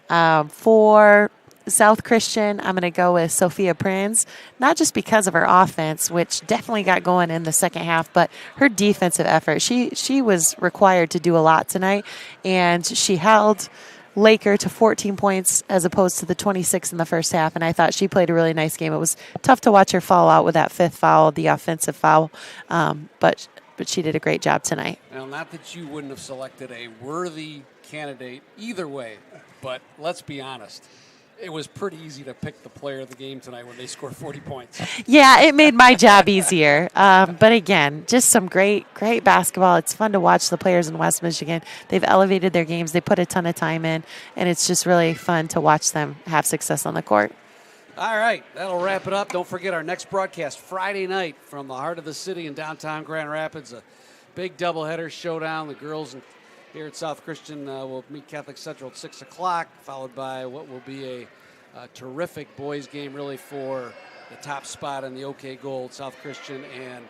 Speaker 15: For South Christian, I'm going to go with Sophia Prinz, not just because of her offense, which definitely got going in the second half, but her defensive effort. She was required to do a lot tonight, and she held Laker to 14 points as opposed to the 26 in the first half, and I thought she played a really nice game. It was tough to watch her fall out with that fifth foul, the offensive foul, but she did a great job tonight.
Speaker 1: Well, not that you wouldn't have selected a worthy candidate either way, but let's be honest. It was pretty easy to pick the player of the game tonight when they scored 40 points.
Speaker 15: Yeah, it made my job easier. But again, just some great basketball. It's fun to watch the players in West Michigan. They've elevated their games. They put a ton of time in, and it's just really fun to watch them have success on the court.
Speaker 1: All right, that'll wrap it up. Don't forget our next broadcast Friday night from the heart of the city in downtown Grand Rapids. A big doubleheader showdown. The girls here at South Christian will meet Catholic Central at 6 o'clock, followed by what will be a terrific boys game, really, for the top spot in the OK Gold. South Christian and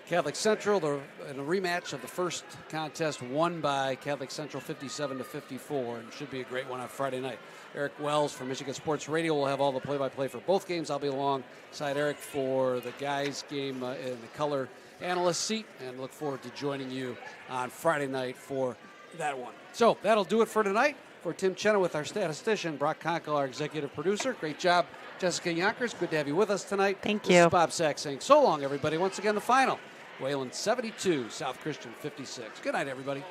Speaker 1: Catholic Central in a rematch of the first contest won by Catholic Central 57-54, and should be a great one on Friday night. Eric Wells from Michigan Sports Radio will have all the play-by-play for both games. I'll be alongside Eric for the guys' game in the color analyst seat, and look forward to joining you on Friday night for that one. So that'll do it for tonight. For Tim Chenoweth, our statistician, Brock Conkle, our executive producer. Great job, Jessica Yonkers. Good to have you with us tonight.
Speaker 15: Thank
Speaker 1: This
Speaker 15: you.
Speaker 1: is Bob Sack saying so long, everybody. Once again, the final. Wayland 72, South Christian 56. Good night, everybody.